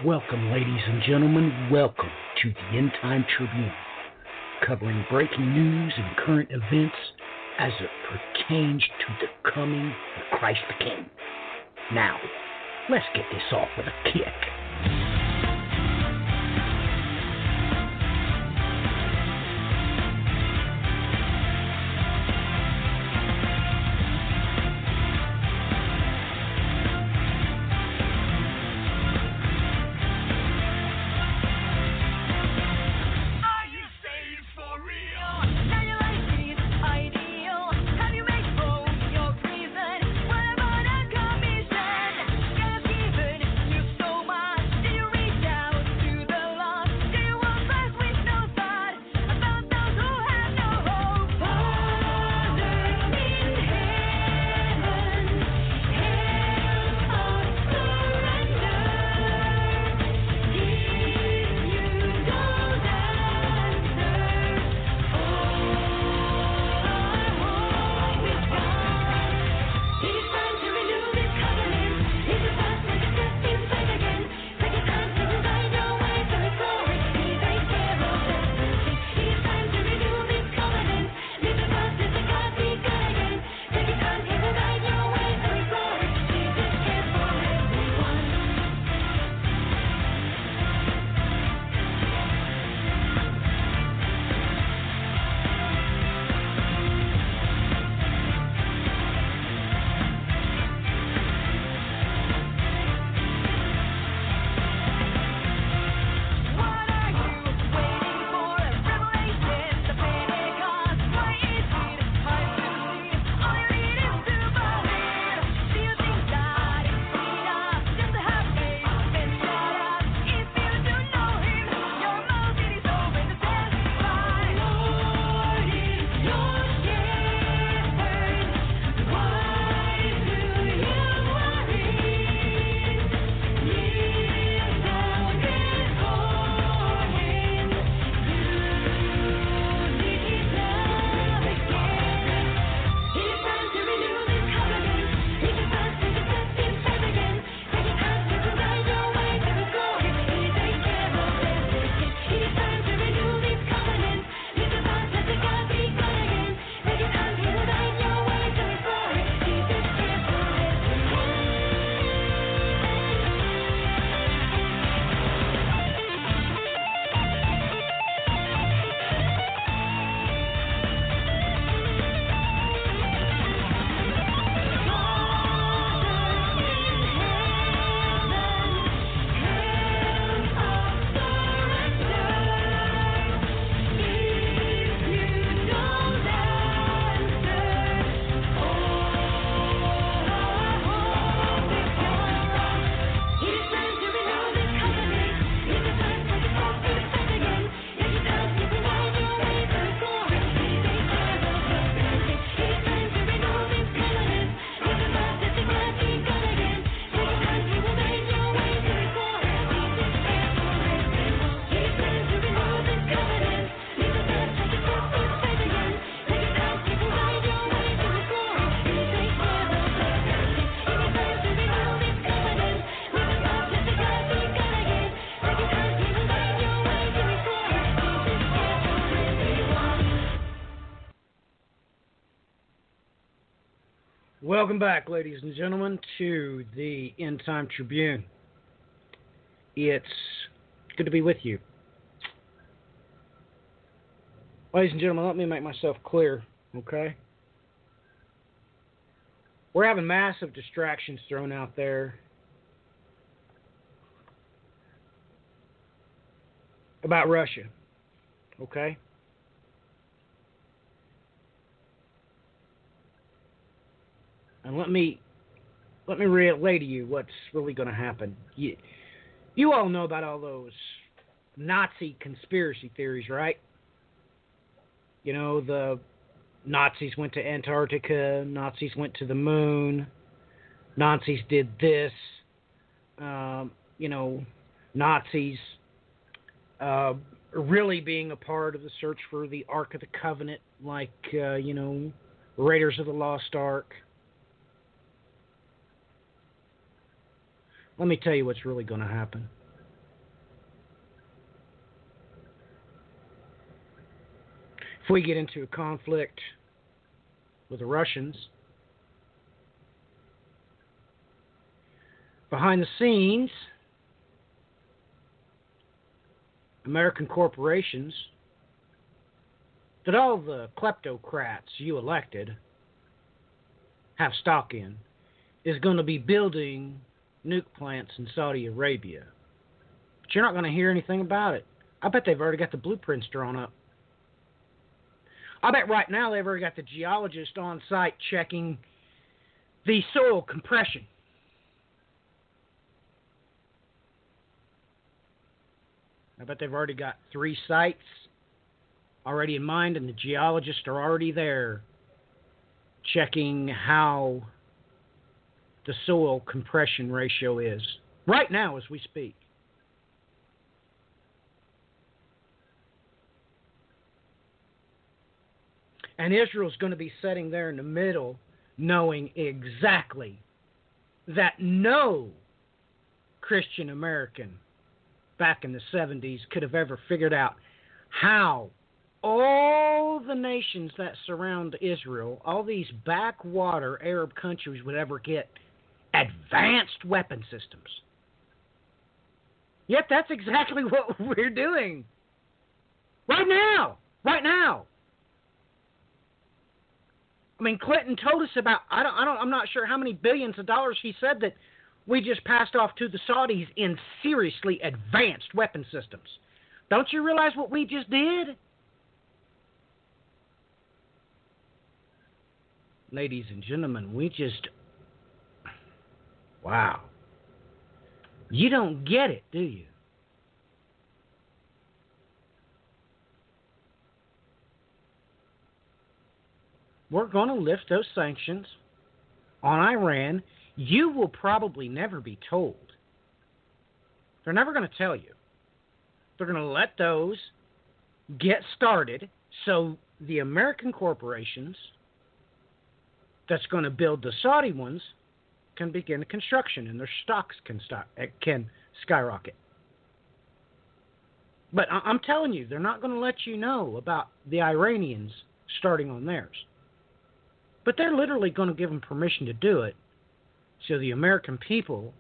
Welcome, ladies and gentlemen. Welcome to the End Time Tribune, covering breaking news and current events as it pertains to the coming of Christ the King. Now, let's get this off with a kick. Welcome back, ladies and gentlemen, to the End Time Tribune. It's good to be with you. Ladies and gentlemen, let me make myself clear, okay? We're having massive distractions thrown out there about Russia, okay? And let me relay to you what's really going to happen. You all know about all those Nazi conspiracy theories, right? You know, the Nazis went to Antarctica, Nazis went to the moon, Nazis did this, Nazis really being a part of the search for the Ark of the Covenant, like, Raiders of the Lost Ark. Let me tell you what's really going to happen. if we get into a conflict with the Russians, behind the scenes, American corporations that all the kleptocrats you elected have stock in is going to be building nuke plants in Saudi Arabia. But you're not going to hear anything about it. I bet they've already got the blueprints drawn up. I bet right now they've already got the geologist on site checking the soil compression. I bet they've already got 3 sites already in mind, and the geologists are already there checking how the soil compression ratio is right now as we speak. And Israel's going to be sitting there in the middle knowing exactly that no Christian American back in the 70s could have ever figured out how all the nations that surround Israel, all these backwater Arab countries, would ever get advanced weapon systems. Yet that's exactly what we're doing. Right now. Right now. I mean, Clinton told us about, I'm not sure how many billions of dollars he said that we just passed off to the Saudis in seriously advanced weapon systems. Don't you realize what we just did? Ladies and gentlemen, wow. You don't get it, do you? We're going to lift those sanctions on Iran. You will probably never be told. They're never going to tell you. They're going to let those get started so the American corporations that's going to build the Saudi ones can begin construction and their stocks can skyrocket. But I'm telling you, they're not going to let you know about the Iranians starting on theirs. But they're literally going to give them permission to do it so the American people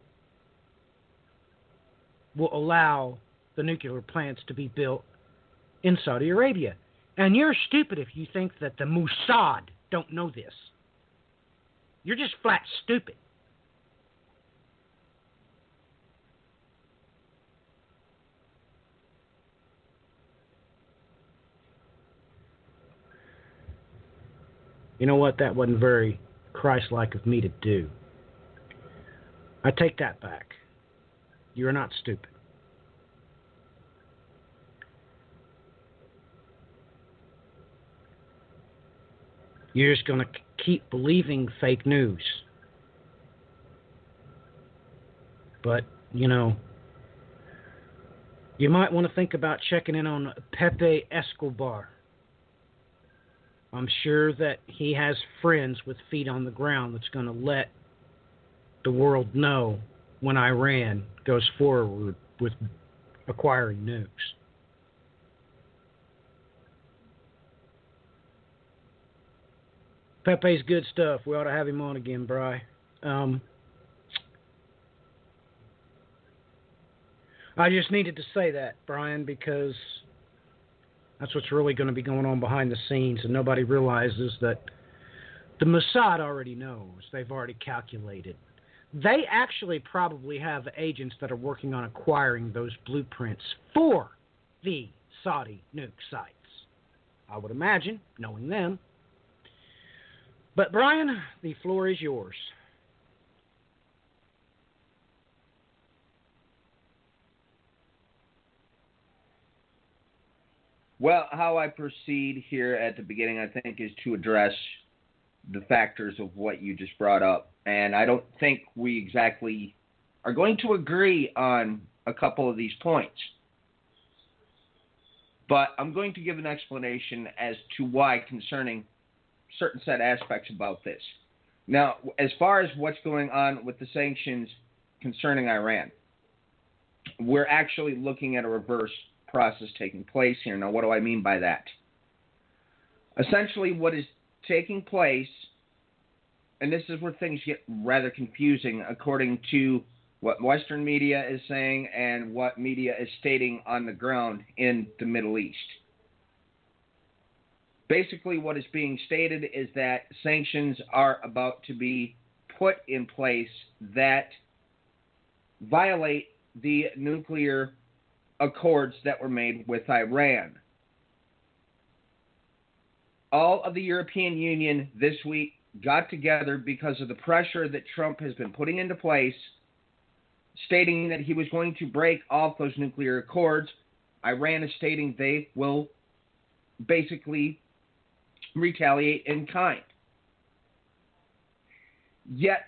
will allow the nuclear plants to be built in Saudi Arabia. And you're stupid if you think that the Mossad don't know this. You're just flat stupid. You know what? That wasn't very Christ-like of me to do. I take that back. You're not stupid. You're just going to keep believing fake news. But, you know, you might want to think about checking in on Pepe Escobar. I'm sure that he has friends with feet on the ground that's going to let the world know when Iran goes forward with acquiring nukes. Pepe's good stuff. We ought to have him on again, Bri. I just needed to say that, Brian, because that's what's really going to be going on behind the scenes, and nobody realizes that the Mossad already knows. They've already calculated. They actually probably have agents that are working on acquiring those blueprints for the Saudi nuke sites. I would imagine, knowing them. But, Brian, the floor is yours. Well, how I proceed here at the beginning, I think, is to address the factors of what you just brought up. And I don't think we exactly are going to agree on a couple of these points. But I'm going to give an explanation as to why concerning certain set aspects about this. Now, as far as what's going on with the sanctions concerning Iran, we're actually looking at a reverse process taking place here. Now, what do I mean by that? Essentially, what is taking place, and this is where things get rather confusing according to what Western media is saying and what media is stating on the ground in the Middle East. Basically, what is being stated is that sanctions are about to be put in place that violate the nuclear accords that were made with Iran. All of the European Union this week got together because of the pressure that Trump has been putting into place, stating that he was going to break off those nuclear accords. Iran is stating they will basically retaliate in kind. Yet,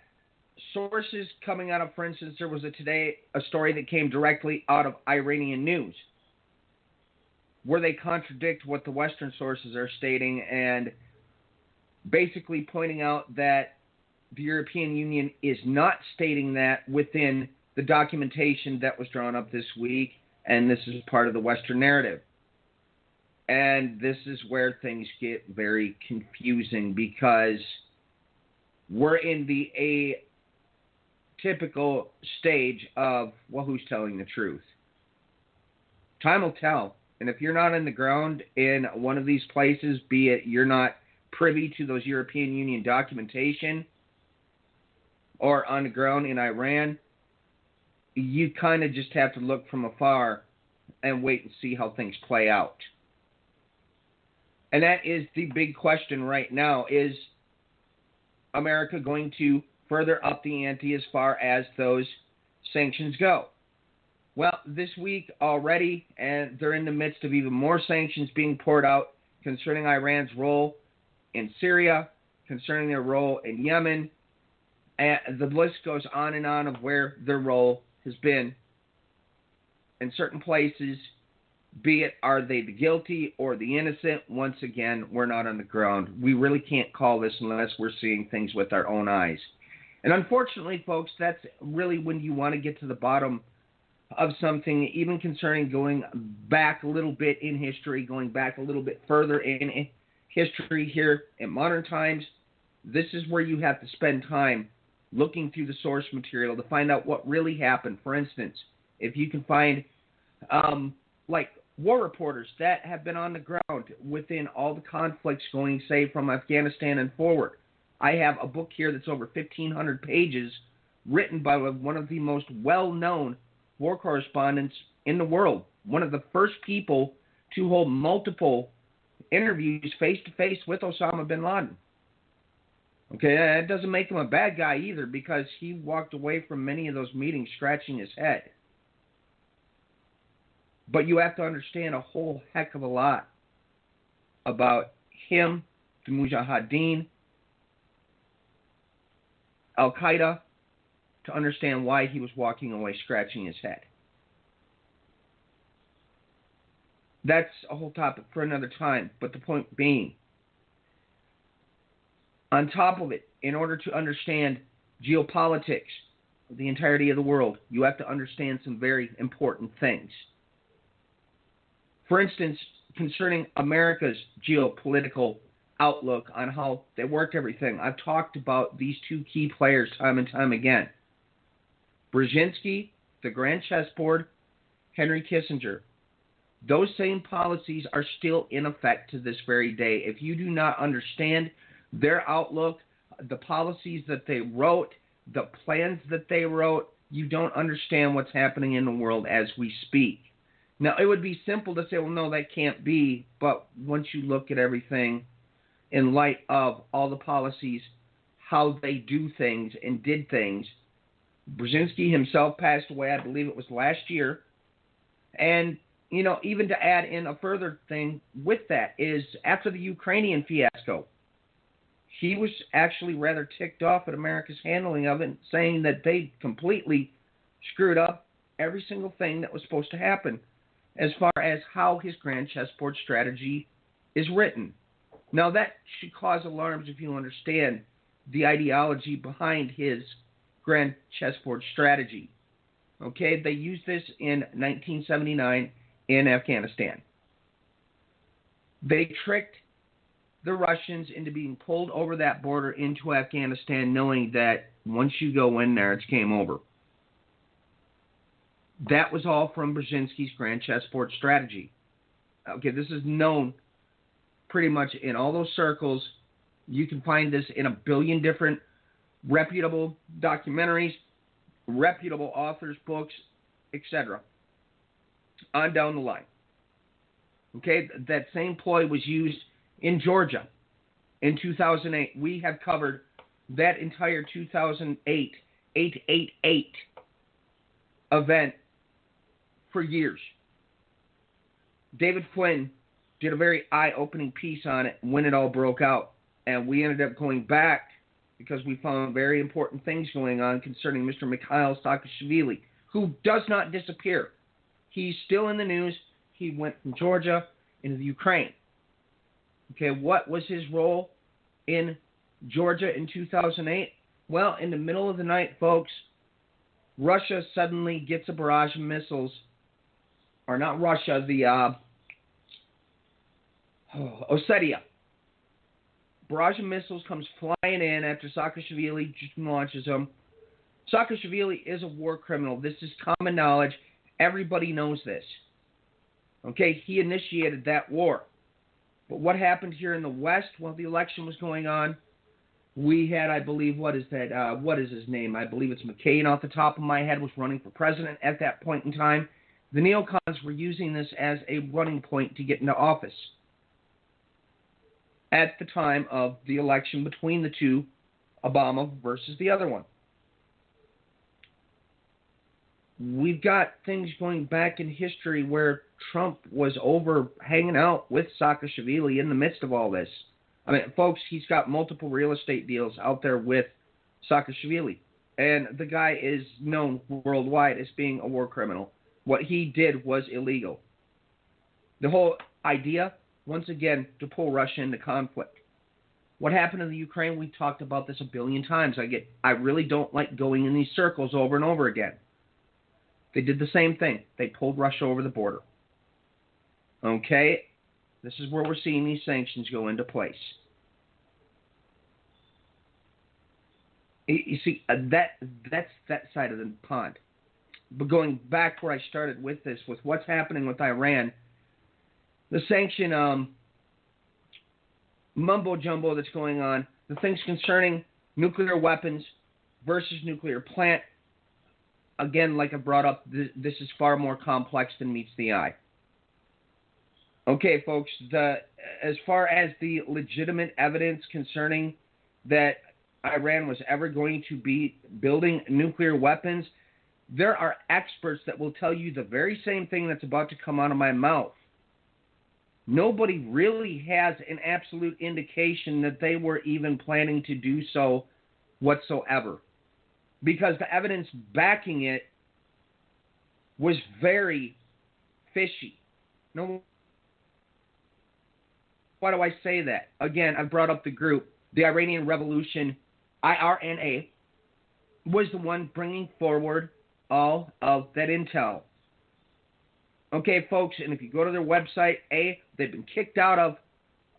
sources coming out of, for instance, there was a story that came directly out of Iranian news, where they contradict what the Western sources are stating and basically pointing out that the European Union is not stating that within the documentation that was drawn up this week, and this is part of the Western narrative. And this is where things get very confusing because we're in the atypical stage of, well, who's telling the truth? Time will tell. And if you're not on the ground in one of these places, be it you're not privy to those European Union documentation or on the ground in Iran, you kind of just have to look from afar and wait and see how things play out. And that is the big question right now. Is America going to further up the ante as far as those sanctions go? Well, this week already, and they're in the midst of even more sanctions being poured out concerning Iran's role in Syria, concerning their role in Yemen, and the list goes on and on of where their role has been in certain places. Be it, are they the guilty or the innocent? Once again, we're not on the ground. We really can't call this unless we're seeing things with our own eyes. And unfortunately, folks, that's really when you want to get to the bottom of something, even concerning going back a little bit in history, going back a little bit further in history here in modern times. This is where you have to spend time looking through the source material to find out what really happened. For instance, if you can find like war reporters that have been on the ground within all the conflicts going, say, from Afghanistan and forward. I have a book here that's over 1,500 pages written by one of the most well-known war correspondents in the world, one of the first people to hold multiple interviews face-to-face with Osama bin Laden. Okay, that doesn't make him a bad guy either, because he walked away from many of those meetings scratching his head. But you have to understand a whole heck of a lot about him, the Mujahideen, Al-Qaeda, to understand why he was walking away scratching his head. That's a whole topic for another time, but the point being, on top of it, in order to understand geopolitics of the entirety of the world, you have to understand some very important things. For instance, concerning America's geopolitical outlook on how they work everything, I've talked about these two key players time and time again. Brzezinski, the Grand Chessboard, Henry Kissinger. Those same policies are still in effect to this very day. If you do not understand their outlook, the policies that they wrote, the plans that they wrote, you don't understand what's happening in the world as we speak. Now, it would be simple to say, well, no, that can't be. But once you look at everything in light of all the policies, how they do things and did things, Brzezinski himself passed away, I believe it was last year. And, you know, even to add in a further thing with that is after the Ukrainian fiasco, he was actually rather ticked off at America's handling of it, saying that they completely screwed up every single thing that was supposed to happen as far as how his grand chessboard strategy is written. Now, that should cause alarms if you understand the ideology behind his grand chessboard strategy. Okay, they used this in 1979 in Afghanistan. They tricked the Russians into being pulled over that border into Afghanistan, knowing that once you go in there, it's game over. That was all from Brzezinski's grand chessboard strategy. Okay, this is known pretty much in all those circles. You can find this in a billion different reputable documentaries, reputable authors' books, etc. On down the line. Okay, that same ploy was used in Georgia in 2008. We have covered that entire 2008 888 event for years. David Flynn did a very eye-opening piece on it when it all broke out, and we ended up going back because we found very important things going on concerning Mr. Mikhail Saakashvili, who does not disappear. He's still in the news. He went from Georgia into the Ukraine. Okay, what was his role in Georgia in 2008? Well, in the middle of the night, folks, Russia suddenly gets a barrage of missiles. Or not Russia, the Ossetia. Barrage of missiles comes flying in after Saakashvili launches them. Saakashvili is a war criminal. This is common knowledge. Everybody knows this. Okay, he initiated that war. But what happened here in the West while the election was going on? We had, I believe, what is his name? I believe it's McCain off the top of my head, was running for president at that point in time. The neocons were using this as a running point to get into office at the time of the election between the two, Obama versus the other one. We've got things going back in history where Trump was over hanging out with Saakashvili in the midst of all this. I mean, folks, he's got multiple real estate deals out there with Saakashvili. And the guy is known worldwide as being a war criminal. What he did was illegal. The whole idea, once again, to pull Russia into conflict. What happened in the Ukraine, we talked about this a billion times. I really don't like going in these circles over and over again. They did the same thing. They pulled Russia over the border. Okay? This is where we're seeing these sanctions go into place. You see, that's that side of the pond. But going back where I started with this, with what's happening with Iran, the sanction mumbo-jumbo that's going on, the things concerning nuclear weapons versus nuclear plant, again, like I brought up, this is far more complex than meets the eye. Okay, folks, as far as the legitimate evidence concerning that Iran was ever going to be building nuclear weapons, there are experts that will tell you the very same thing that's about to come out of my mouth. Nobody really has an absolute indication that they were even planning to do so whatsoever, because the evidence backing it was very fishy. No, why do I say that? Again, I brought up the group, the Iranian Revolution, IRNA, was the one bringing forward all of that intel. Okay, folks, and if you go to their website, they've been kicked out of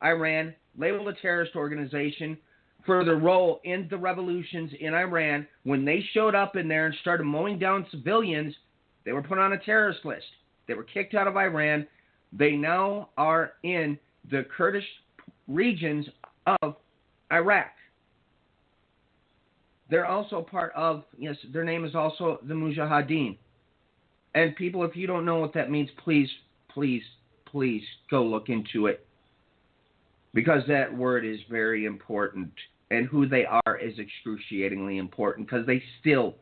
Iran, labeled a terrorist organization for their role in the revolutions in Iran. When they showed up in there and started mowing down civilians, they were put on a terrorist list. They were kicked out of Iran. They now are in the Kurdish regions of Iraq. They're also part of, yes, their name is also the Mujahideen. And people, if you don't know what that means, please, please, please go look into it. Because that word is very important. And who they are is excruciatingly important, because they still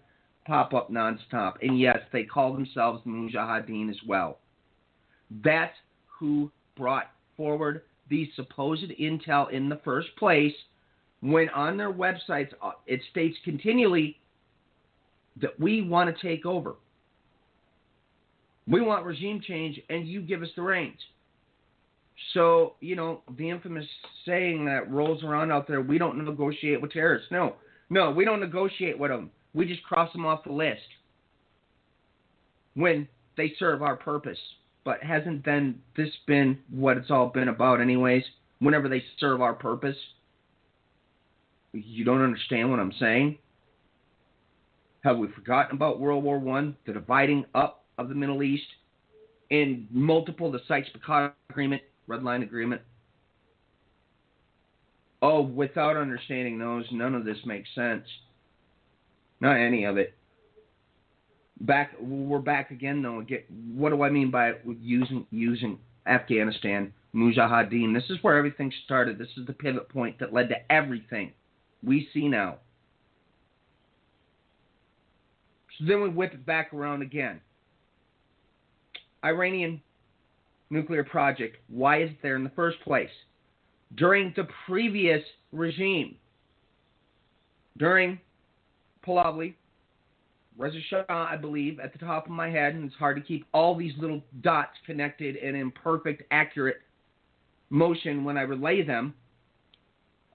pop up nonstop. And yes, they call themselves the Mujahideen as well. That's who brought forward the supposed intel in the first place, when on their websites it states continually that we want to take over. We want regime change, and you give us the reins. So, you know, the infamous saying that rolls around out there, we don't negotiate with terrorists. No, we don't negotiate with them. We just cross them off the list when they serve our purpose. But hasn't then this been what it's all been about anyways? whenever they serve our purpose. You don't understand what I'm saying? Have we forgotten about World War I, the dividing up of the Middle East, in multiple, the Sykes-Picot Agreement, Red Line Agreement? Oh, without understanding those, none of this makes sense. Not any of it. We're back again, though. What do I mean by it? Using Afghanistan, Mujahideen? This is where everything started. This is the pivot point that led to everything we see now. So then we whip it back around again. Iranian nuclear project. Why is it there in the first place? During the previous regime, during Pahlavi, Reza Shah, I believe, at the top of my head, and it's hard to keep all these little dots connected and in perfect, accurate motion when I relay them.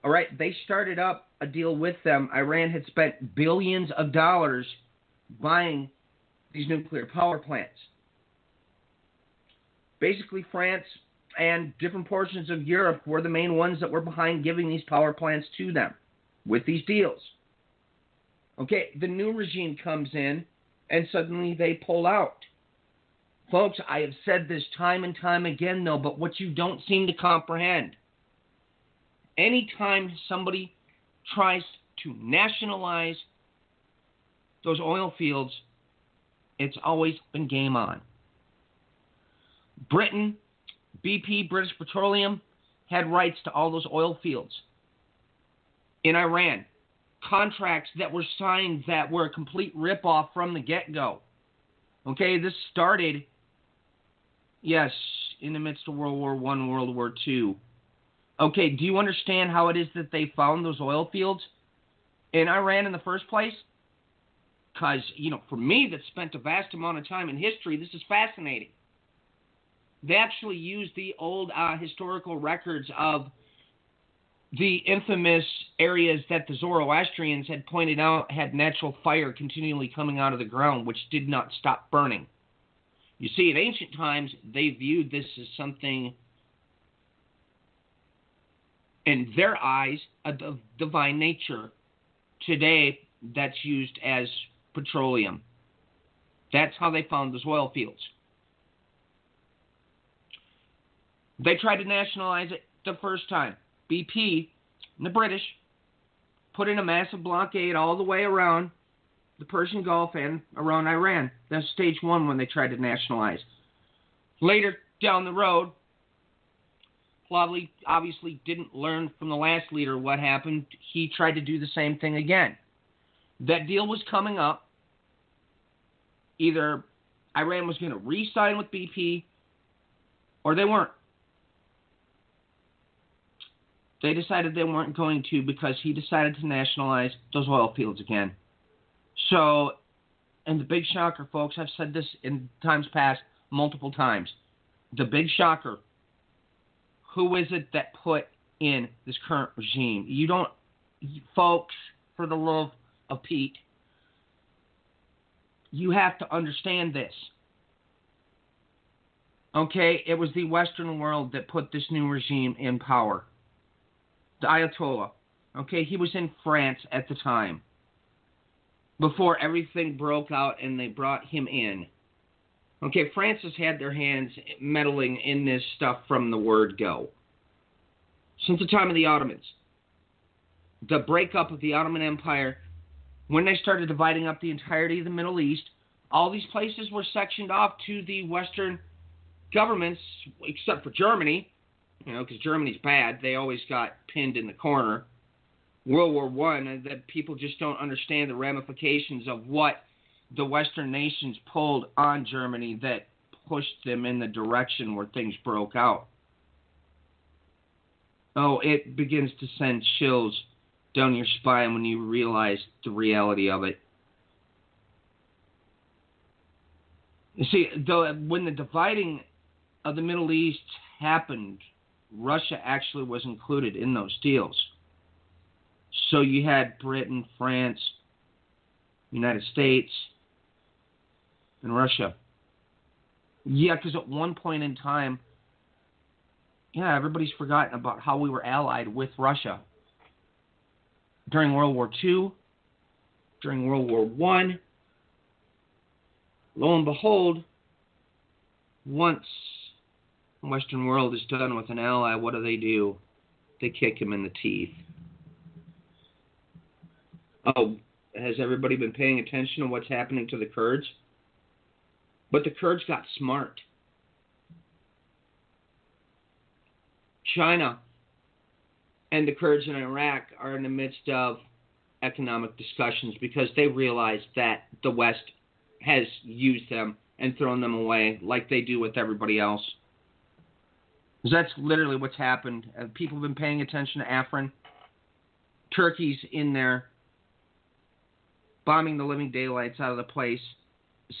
All right, they started up a deal with them. Iran had spent billions of dollars buying these nuclear power plants. Basically, France and different portions of Europe were the main ones that were behind giving these power plants to them with these deals. Okay, the new regime comes in, and suddenly they pull out. Folks, I have said this time and time again, though, but what you don't seem to comprehend, anytime somebody tries to nationalize those oil fields, it's always been game on. Britain, BP, British Petroleum, had rights to all those oil fields. In Iran, contracts that were signed that were a complete ripoff from the get-go. Okay, this started, yes, in the midst of World War I, World War II. Okay, do you understand how it is that they found those oil fields in Iran in the first place? Because, for me that spent a vast amount of time in history, this is fascinating. They actually used the old historical records of the infamous areas that the Zoroastrians had pointed out had natural fire continually coming out of the ground, which did not stop burning. You see, in ancient times, they viewed this as something, in their eyes, of divine nature. Today, that's used as petroleum. That's how they found those oil fields. They tried to nationalize it the first time. BP and the British put in a massive blockade all the way around the Persian Gulf and around Iran. That's stage one when they tried to nationalize. Later down the road, Pahlavi obviously didn't learn from the last leader what happened. He tried to do the same thing again. That deal was coming up. Either Iran was going to re-sign with BP or they weren't. They decided they weren't going to because he decided to nationalize those oil fields again. So, and the big shocker, folks, I've said this in times past multiple times. The big shocker, who is it that put in this current regime? Folks, for the love of Pete, you have to understand this. Okay, it was the Western world that put this new regime in power. The Ayatollah. Okay, he was in France at the time, before everything broke out and they brought him in. Okay, France has had their hands meddling in this stuff from the word go. Since the time of the Ottomans. The breakup of the Ottoman Empire, when they started dividing up the entirety of the Middle East, all these places were sectioned off to the Western governments, except for Germany, because Germany's bad. They always got pinned in the corner. World War I, that people just don't understand the ramifications of what the Western nations pulled on Germany that pushed them in the direction where things broke out. Oh, it begins to send chills down your spine when you realize the reality of it. You see, when the dividing of the Middle East happened, Russia actually was included in those deals. So you had Britain, France, United States, and Russia. Yeah, because at one point in time, Yeah, everybody's forgotten about how we were allied with Russia during World War II, during World War I. Lo and behold, once the Western world is done with an ally, what do? They kick him in the teeth. Oh, has everybody been paying attention to what's happening to the Kurds? But the Kurds got smart. China and the Kurds in Iraq are in the midst of economic discussions because they realize that the West has used them and thrown them away like they do with everybody else. That's literally what's happened. People have been paying attention to Afrin. Turkey's in there bombing the living daylights out of the place.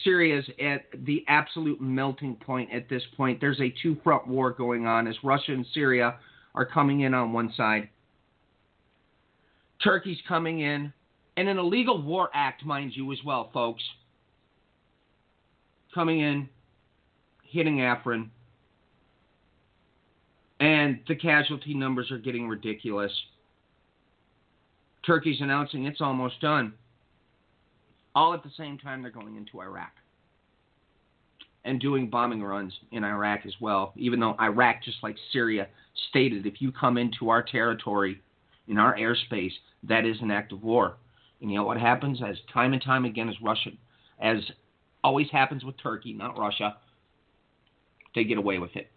Syria's at the absolute melting point at this point. There's a two-front war going on as Russia and Syria are coming in on one side. Turkey's coming in, and an illegal war act, mind you, as well, folks. Coming in, hitting Afrin, and the casualty numbers are getting ridiculous. Turkey's announcing it's almost done. All at the same time, they're going into Iraq and doing bombing runs in Iraq as well, even though Iraq, just like Syria, stated if you come into our territory, in our airspace, that is an act of war. And you know what happens? As time and time again, as always happens with Turkey, not Russia, they get away with it.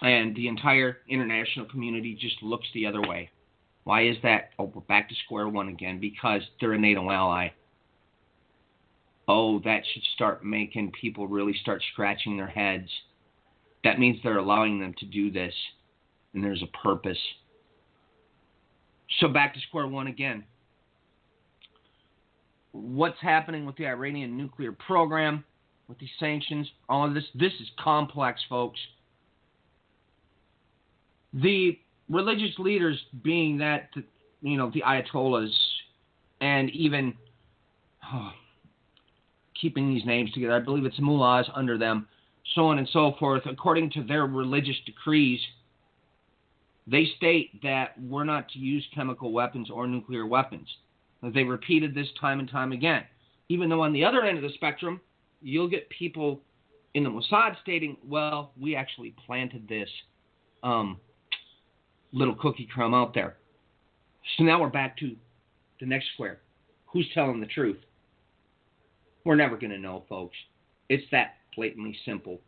And the entire international community just looks the other way. Why is that? Oh, we're back to square one again, because they're a NATO ally. Oh, that should start making people really start scratching their heads. That means they're allowing them to do this, and there's a purpose. So back to square one again. What's happening with the Iranian nuclear program, with these sanctions, all of this is complex, folks. The religious leaders being that, the Ayatollahs, and even keeping these names together, I believe it's mullahs under them, so on and so forth, according to their religious decrees, they state that we're not to use chemical weapons or nuclear weapons. They repeated this time and time again. Even though on the other end of the spectrum, you'll get people in the Mossad stating, well, we actually planted this little cookie crumb out there. So now we're back to the next square. Who's telling the truth? We're never going to know, folks. It's that blatantly simple.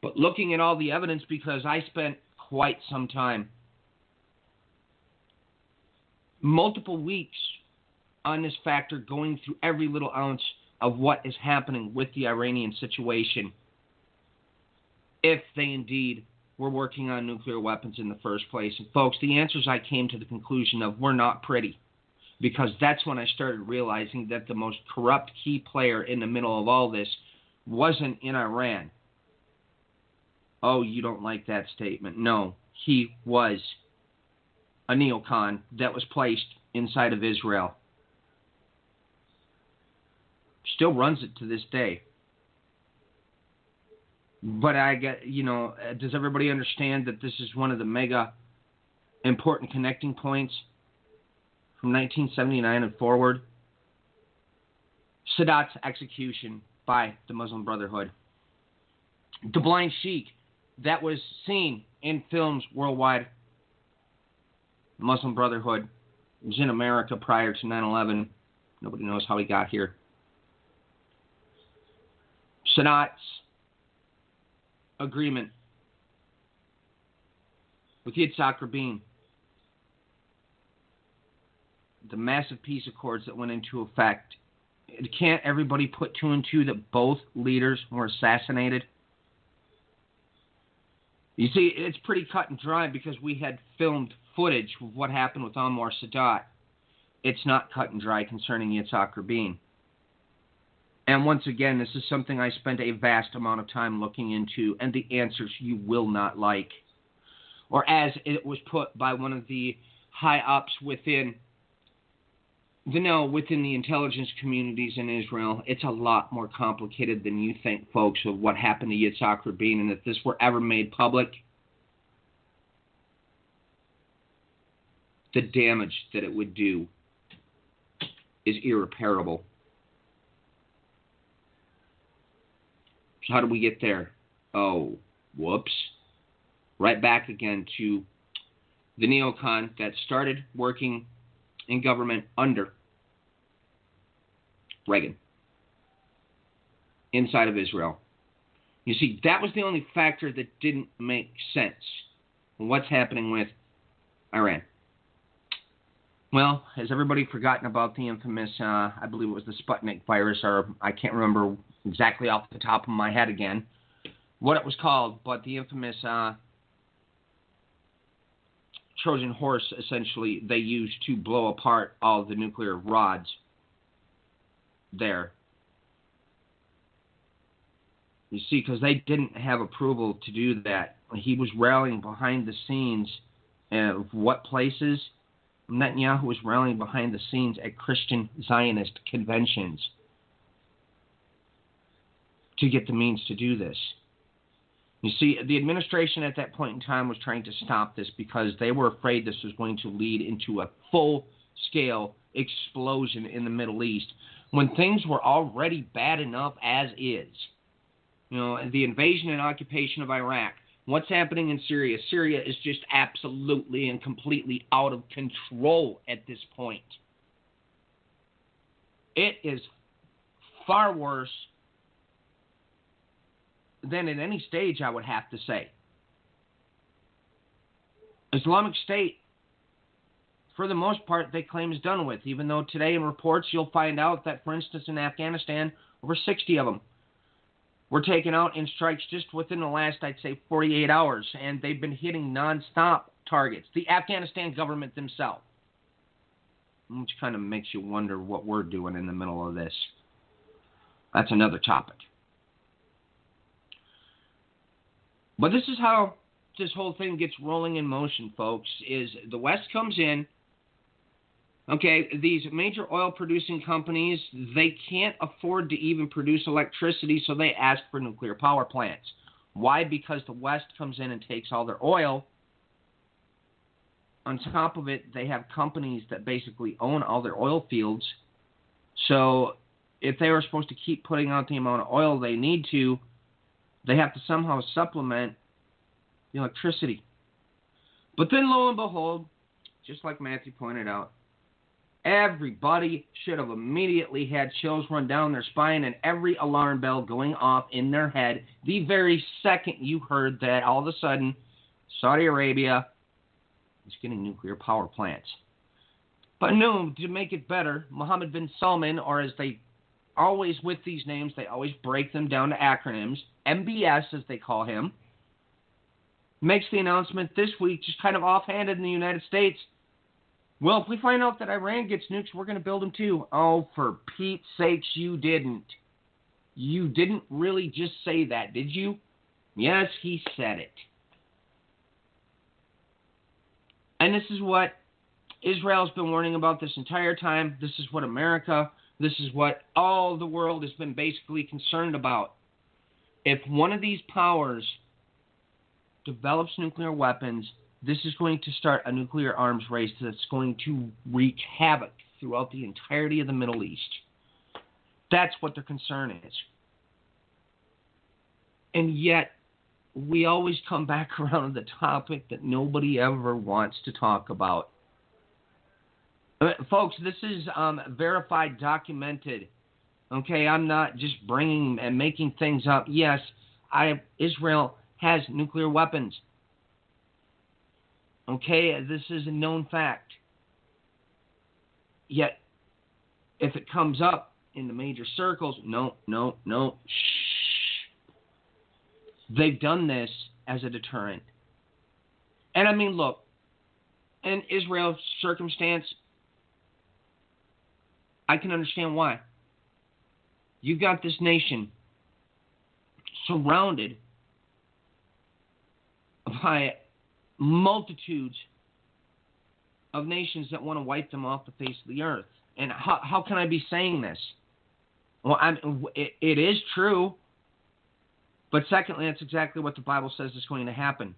But looking at all the evidence, because I spent quite some time, multiple weeks on this factor, going through every little ounce of what is happening with the Iranian situation, if they indeed were working on nuclear weapons in the first place. And folks, the answers I came to the conclusion of were not pretty, because that's when I started realizing that the most corrupt key player in the middle of all this wasn't in Iran. Oh, you don't like that statement. No, he was a neocon that was placed inside of Israel. Still runs it to this day. But I get, does everybody understand that this is one of the mega important connecting points from 1979 and forward? Sadat's execution by the Muslim Brotherhood. The Blind Sheikh that was seen in films worldwide. Muslim Brotherhood was in America prior to 9/11. Nobody knows how he got here. Sadat's agreement with Yitzhak Rabin. The massive peace accords that went into effect. Can't everybody put two and two that both leaders were assassinated? You see, it's pretty cut and dry because we had filmed footage of what happened with Anwar Sadat. It's not cut and dry concerning Yitzhak Rabin. And once again, this is something I spent a vast amount of time looking into, and the answers you will not like. Or as it was put by one of the high-ups within the intelligence communities in Israel, it's a lot more complicated than you think, folks, of what happened to Yitzhak Rabin, and if this were ever made public, the damage that it would do is irreparable. So how do we get there? Oh, whoops. Right back again to the neocon that started working in government under Reagan inside of Israel. You see, that was the only factor that didn't make sense. What's happening with Iran? Well, has everybody forgotten about the infamous, I believe it was the Sputnik virus, or I can't remember exactly off the top of my head again what it was called, but the infamous Trojan horse, essentially, they used to blow apart all the nuclear rods there. You see, because they didn't have approval to do that. He was rallying behind the scenes of what places? Netanyahu was rallying behind the scenes at Christian Zionist conventions to get the means to do this. You see, the administration at that point in time was trying to stop this because they were afraid this was going to lead into a full-scale explosion in the Middle East when things were already bad enough as is. You know, the invasion and occupation of Iraq. What's happening in Syria? Syria is just absolutely and completely out of control at this point. It is far worse than at any stage, I would have to say. Islamic State, for the most part, they claim is done with, even though today in reports you'll find out that, for instance, in Afghanistan, over 60 of them were taken out in strikes just within the last, I'd say, 48 hours, and they've been hitting nonstop targets. The Afghanistan government themselves, which kind of makes you wonder what we're doing in the middle of this. That's another topic. But this is how this whole thing gets rolling in motion, folks, is the West comes in. Okay, these major oil-producing companies, they can't afford to even produce electricity, so they ask for nuclear power plants. Why? Because the West comes in and takes all their oil. On top of it, they have companies that basically own all their oil fields. So if they were supposed to keep putting out the amount of oil they need to, they have to somehow supplement the electricity. But then, lo and behold, just like Matthew pointed out, everybody should have immediately had chills run down their spine and every alarm bell going off in their head the very second you heard that all of a sudden Saudi Arabia is getting nuclear power plants. But no, to make it better, Mohammed bin Salman, or as they always with these names, they always break them down to acronyms, MBS as they call him, makes the announcement this week just kind of offhanded in the United States. Well, if we find out that Iran gets nukes, we're going to build them too. Oh, for Pete's sakes, you didn't. You didn't really just say that, did you? Yes, he said it. And this is what Israel's been warning about this entire time. This is what America, this is what all the world has been basically concerned about. If one of these powers develops nuclear weapons, this is going to start a nuclear arms race that's going to wreak havoc throughout the entirety of the Middle East. That's what their concern is. And yet, we always come back around to the topic that nobody ever wants to talk about. Folks, this is verified, documented. Okay, I'm not just bringing and making things up. Yes, Israel has nuclear weapons. Okay, this is a known fact. Yet, if it comes up in the major circles, no, shh. They've done this as a deterrent. And I mean, look, in Israel's circumstance, I can understand why. You've got this nation surrounded by multitudes of nations that want to wipe them off the face of the earth. And how can I be saying this? Well, it is true. But secondly, that's exactly what the Bible says is going to happen.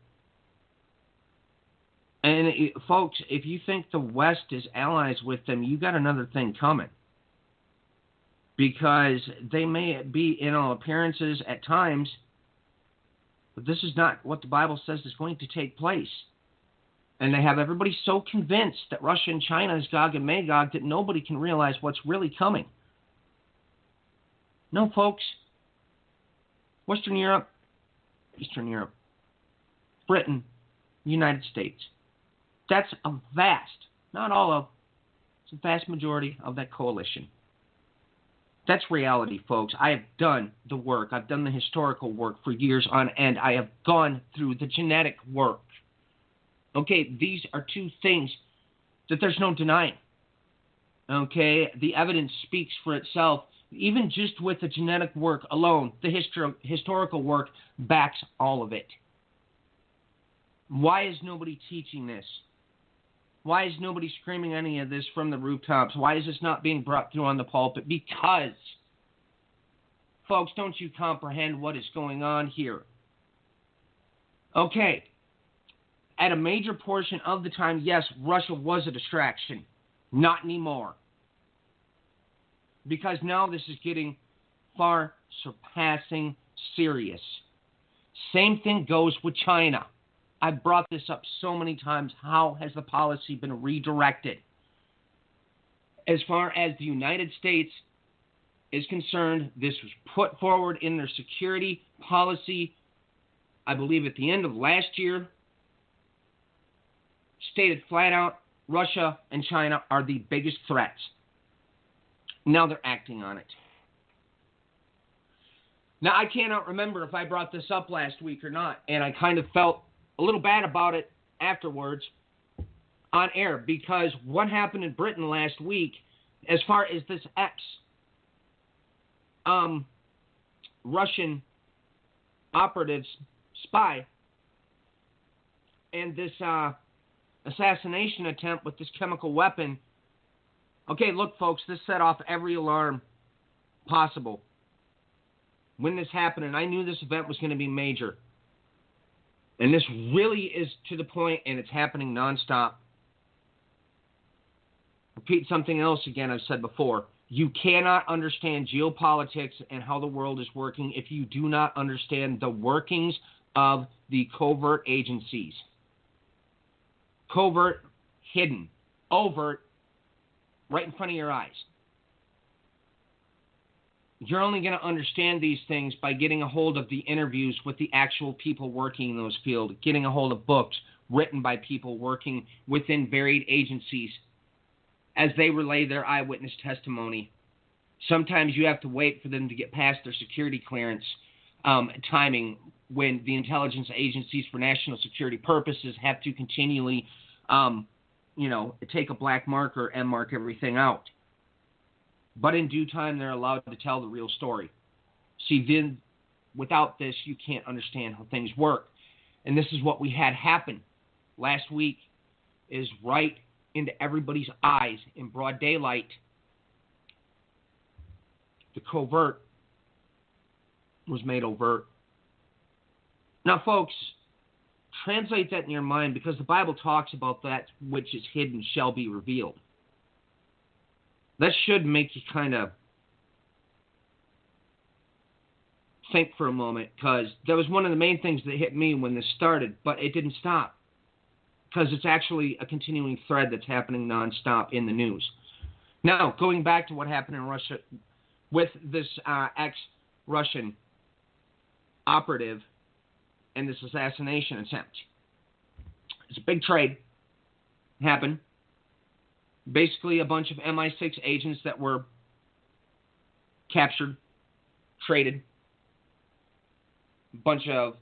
And folks, if you think the West is allies with them, you got another thing coming. Because they may be, in all appearances, at times, but this is not what the Bible says is going to take place. And they have everybody so convinced that Russia and China is Gog and Magog that nobody can realize what's really coming. No, folks. Western Europe, Eastern Europe, Britain, United States. That's a vast, not all of, it's a vast majority of that coalition. That's reality, folks. I have done the work. I've done the historical work for years on end. I have gone through the genetic work. Okay, these are two things that there's no denying. Okay, the evidence speaks for itself. Even just with the genetic work alone, the historical work backs all of it. Why is nobody teaching this? Why is nobody screaming any of this from the rooftops? Why is this not being brought through on the pulpit? Because, folks, don't you comprehend what is going on here? Okay, at a major portion of the time, yes, Russia was a distraction. Not anymore. Because now this is getting far surpassing serious. Same thing goes with China. I've brought this up so many times. How has the policy been redirected? As far as the United States is concerned, this was put forward in their security policy, I believe at the end of last year, stated flat out, Russia and China are the biggest threats. Now they're acting on it. Now, I cannot remember if I brought this up last week or not, and I kind of felt a little bad about it afterwards on air, because what happened in Britain last week, as far as this Russian operative spy and this assassination attempt with this chemical weapon. Okay, look, folks, this set off every alarm possible when this happened, and I knew this event was going to be major. And this really is to the point, and it's happening nonstop. Repeat something else again I've said before. You cannot understand geopolitics and how the world is working if you do not understand the workings of the covert agencies. Covert, hidden, overt, right in front of your eyes. You're only going to understand these things by getting a hold of the interviews with the actual people working in those fields, getting a hold of books written by people working within varied agencies as they relay their eyewitness testimony. Sometimes you have to wait for them to get past their security clearance timing, when the intelligence agencies for national security purposes have to continually, take a black marker and mark everything out. But in due time, they're allowed to tell the real story. See, then, without this, you can't understand how things work. And this is what we had happen last week, is right into everybody's eyes in broad daylight. The covert was made overt. Now, folks, translate that in your mind, because the Bible talks about that which is hidden shall be revealed. That should make you kind of think for a moment, because that was one of the main things that hit me when this started, but it didn't stop, because it's actually a continuing thread that's happening nonstop in the news. Now, going back to what happened in Russia with this ex-Russian operative and this assassination attempt. It's a big trade. Happened. Basically, a bunch of MI6 agents that were captured, traded. A bunch of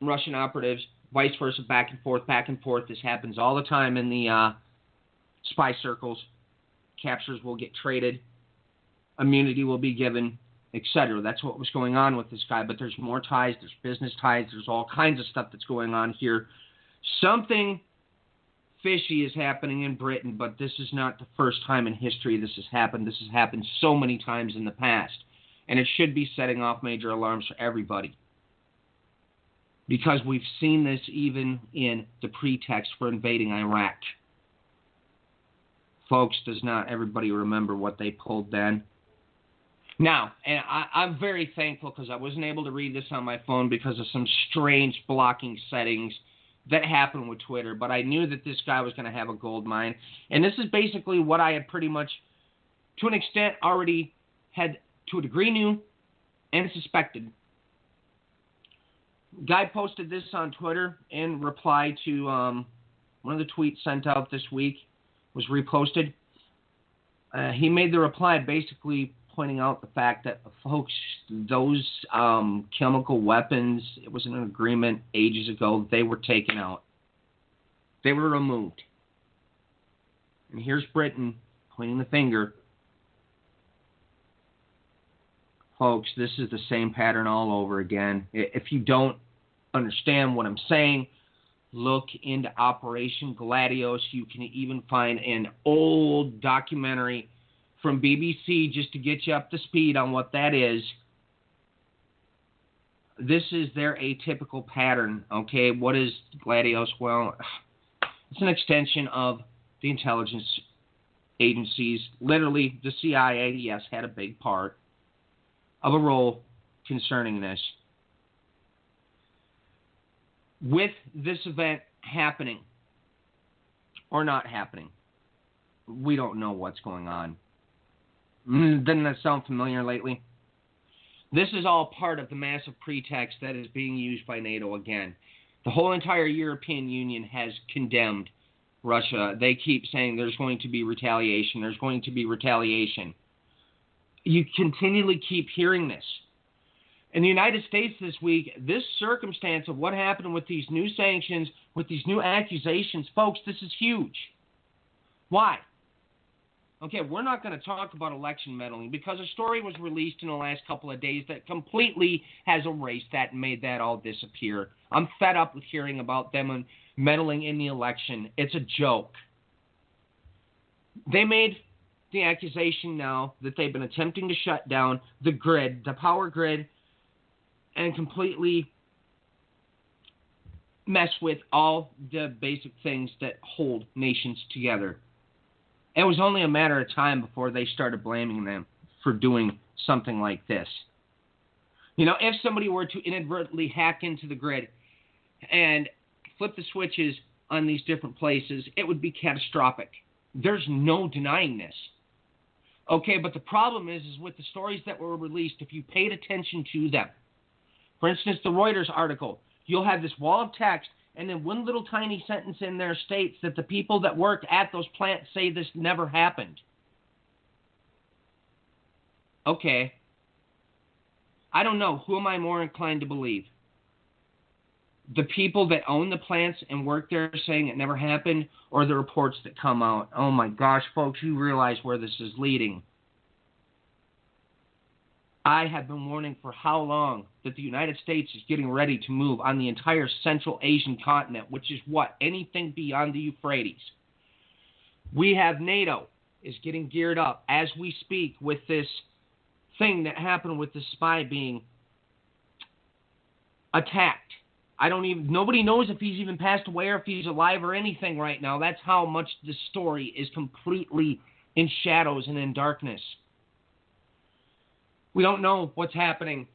Russian operatives, vice versa, back and forth. This happens all the time in the spy circles. Captures will get traded. Immunity will be given, etc. That's what was going on with this guy. But there's more ties. There's business ties. There's all kinds of stuff that's going on here. Something fishy is happening in Britain, but this is not the first time in history this has happened. This has happened so many times in the past, and it should be setting off major alarms for everybody. Because we've seen this even in the pretext for invading Iraq. Folks, does not everybody remember what they pulled then? Now, and I'm very thankful because I wasn't able to read this on my phone because of some strange blocking settings that happened with Twitter, but I knew that this guy was going to have a gold mine. And this is basically what I had pretty much, to an extent, already had, to a degree, knew and suspected. Guy posted this on Twitter in reply to one of the tweets sent out this week, was reposted. He made the reply basically pointing out the fact that, folks, those chemical weapons, it was an agreement ages ago, they were taken out. They were removed. And here's Britain pointing the finger. Folks, this is the same pattern all over again. If you don't understand what I'm saying, look into Operation Gladios. You can even find an old documentary from BBC just to get you up to speed on what that is. This is their atypical pattern, okay? What is Gladios? Well, it's an extension of the intelligence agencies. Literally, the CIA, yes, had a big part of a role concerning this. With this event happening or not happening, we don't know what's going on. Doesn't that sound familiar lately? This is all part of the massive pretext that is being used by NATO again. The whole entire European Union has condemned Russia. They keep saying there's going to be retaliation. There's going to be retaliation. You continually keep hearing this. In the United States this week, this circumstance of what happened with these new sanctions, with these new accusations, folks, this is huge. Why? Okay, we're not going to talk about election meddling because a story was released in the last couple of days that completely has erased that and made that all disappear. I'm fed up with hearing about them meddling in the election. It's a joke. They made the accusation now that they've been attempting to shut down the grid, the power grid, and completely mess with all the basic things that hold nations together. It was only a matter of time before they started blaming them for doing something like this. You know, if somebody were to inadvertently hack into the grid and flip the switches on these different places, it would be catastrophic. There's no denying this. Okay, but the problem is with the stories that were released, if you paid attention to them, for instance, the Reuters article, you'll have this wall of text, and then one little tiny sentence in there states that the people that work at those plants say this never happened. Okay. I don't know. Who am I more inclined to believe? The people that own the plants and work there saying it never happened, or the reports that come out? Oh my gosh, folks, you realize where this is leading. I have been warning for how long that the United States is getting ready to move on the entire Central Asian continent, which is what? Anything beyond the Euphrates. We have NATO is getting geared up as we speak with this thing that happened with the spy being attacked. Nobody knows if he's even passed away or if he's alive or anything right now. That's how much the story is completely in shadows and in darkness. We don't know what's happening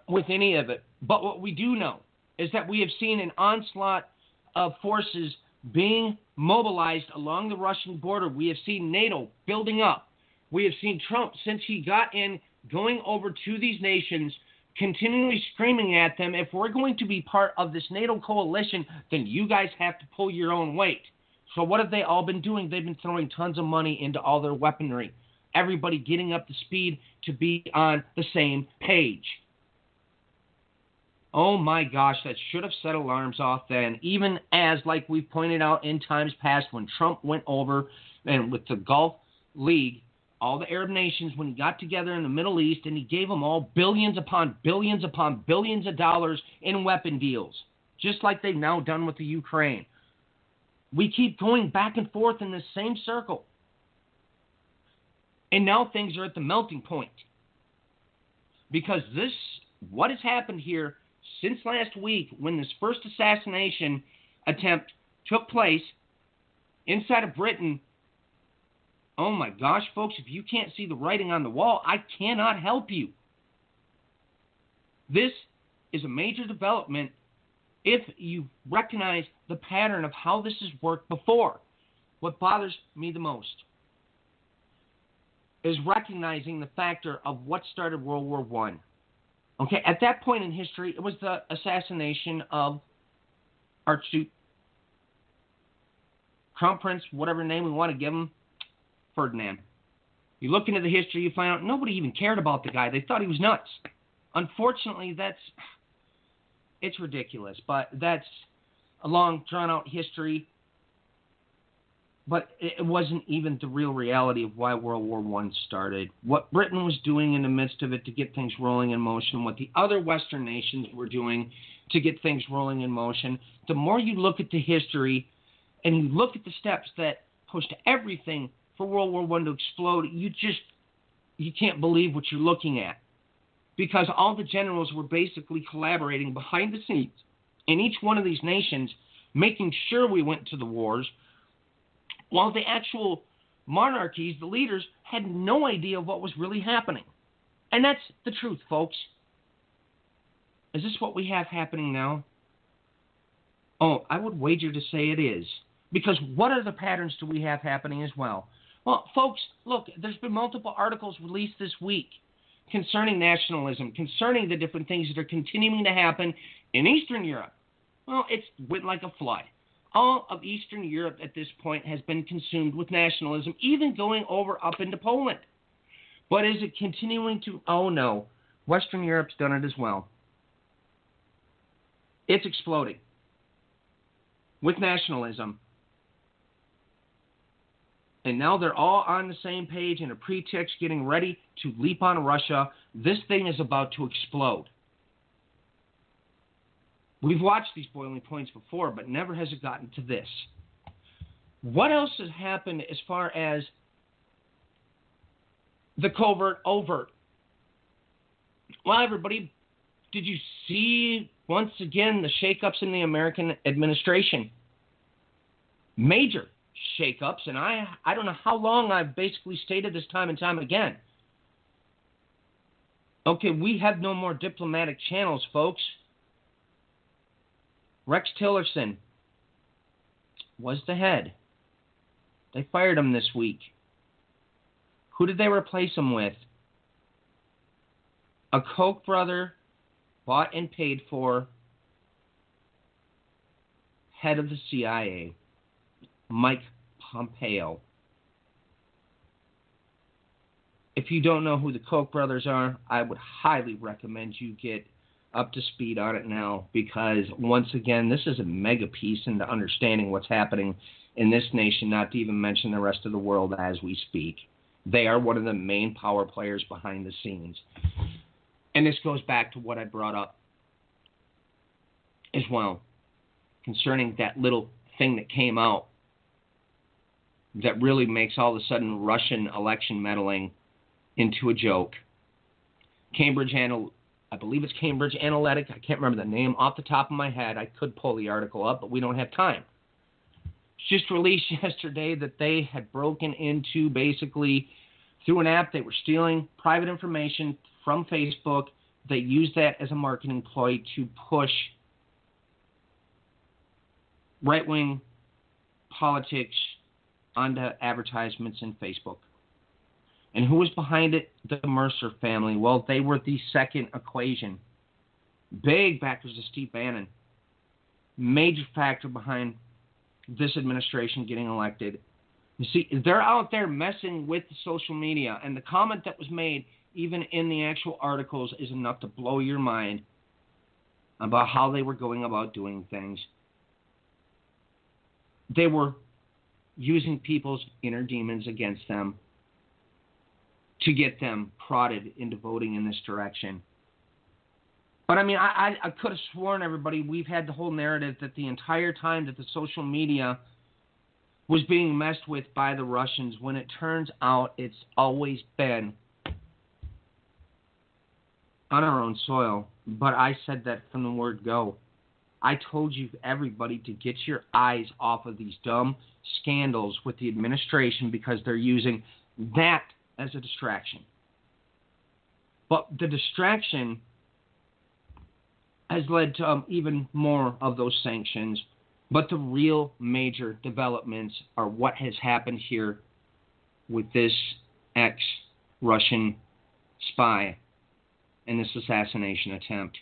with any of it. But what we do know is that we have seen an onslaught of forces being mobilized along the Russian border. We have seen NATO building up. We have seen Trump, since he got in, going over to these nations, continually screaming at them, if we're going to be part of this NATO coalition, then you guys have to pull your own weight. So what have they all been doing? They've been throwing tons of money into all their weaponry. Everybody getting up to speed to be on the same page. Oh my gosh, that should have set alarms off then. Even as, like we've pointed out in times past, when Trump went over and with the Gulf League, all the Arab nations, when he got together in the Middle East and he gave them all billions upon billions upon billions of dollars in weapon deals, just like they've now done with the Ukraine. We keep going back and forth in this same circle. And now things are at the melting point. Because what has happened here since last week when this first assassination attempt took place inside of Britain. Oh my gosh, folks, if you can't see the writing on the wall, I cannot help you. This is a major development if you recognize the pattern of how this has worked before. What bothers me the most is recognizing the factor of what started World War I. Okay, at that point in history, it was the assassination of Archduke, Crown Prince, whatever name we want to give him, Ferdinand. You look into the history, you find out nobody even cared about the guy. They thought he was nuts. Unfortunately, it's ridiculous, but that's a long, drawn-out history. But it wasn't even the real reality of why World War I started. What Britain was doing in the midst of it to get things rolling in motion, what the other Western nations were doing to get things rolling in motion. The more you look at the history and you look at the steps that pushed everything for World War I to explode, you can't believe what you're looking at. Because all the generals were basically collaborating behind the scenes in each one of these nations, making sure we went to the wars, while the actual monarchies, the leaders, had no idea what was really happening. And that's the truth, folks. Is this what we have happening now? Oh, I would wager to say it is. Because what other patterns do we have happening as well? Well, folks, look, there's been multiple articles released this week concerning nationalism, concerning the different things that are continuing to happen in Eastern Europe. Well, it's went like a flood. All of Eastern Europe at this point has been consumed with nationalism, even going over up into Poland. But is it continuing to? Oh, no. Western Europe's done it as well. It's exploding with nationalism. And now they're all on the same page in a pretext getting ready to leap on Russia. This thing is about to explode. We've watched these boiling points before, but never has it gotten to this. What else has happened as far as the covert overt? Well, everybody, did you see once again the shakeups in the American administration? Major shakeups, and I don't know how long I've basically stated this time and time again. Okay, we have no more diplomatic channels, folks. Rex Tillerson was the head. They fired him this week. Who did they replace him with? A Koch brother, bought and paid for, head of the CIA, Mike Pompeo. If you don't know who the Koch brothers are, I would highly recommend you get up to speed on it now, because once again, this is a mega piece into understanding what's happening in this nation, not to even mention the rest of the world as we speak. They are one of the main power players behind the scenes. And this goes back to what I brought up as well, concerning that little thing that came out that really makes all of a sudden Russian election meddling into a joke. I believe it's Cambridge Analytica. I can't remember the name off the top of my head. I could pull the article up, but we don't have time. It's just released yesterday that they had broken into, basically, through an app, they were stealing private information from Facebook. They used that as a marketing ploy to push right-wing politics onto advertisements in Facebook. And who was behind it? The Mercer family. Well, they were the second equation. Big backers of Steve Bannon. Major factor behind this administration getting elected. You see, they're out there messing with the social media. And the comment that was made, even in the actual articles, is enough to blow your mind about how they were going about doing things. They were using people's inner demons against them to get them prodded into voting in this direction. But I mean, I could have sworn, everybody, we've had the whole narrative that the entire time that the social media was being messed with by the Russians, when it turns out it's always been on our own soil. But I said that from the word go. I told you, everybody, to get your eyes off of these dumb scandals with the administration because they're using that as a distraction. But the distraction has led to even more of those sanctions. But the real major developments are what has happened here with this ex-Russian spy and this assassination attempt.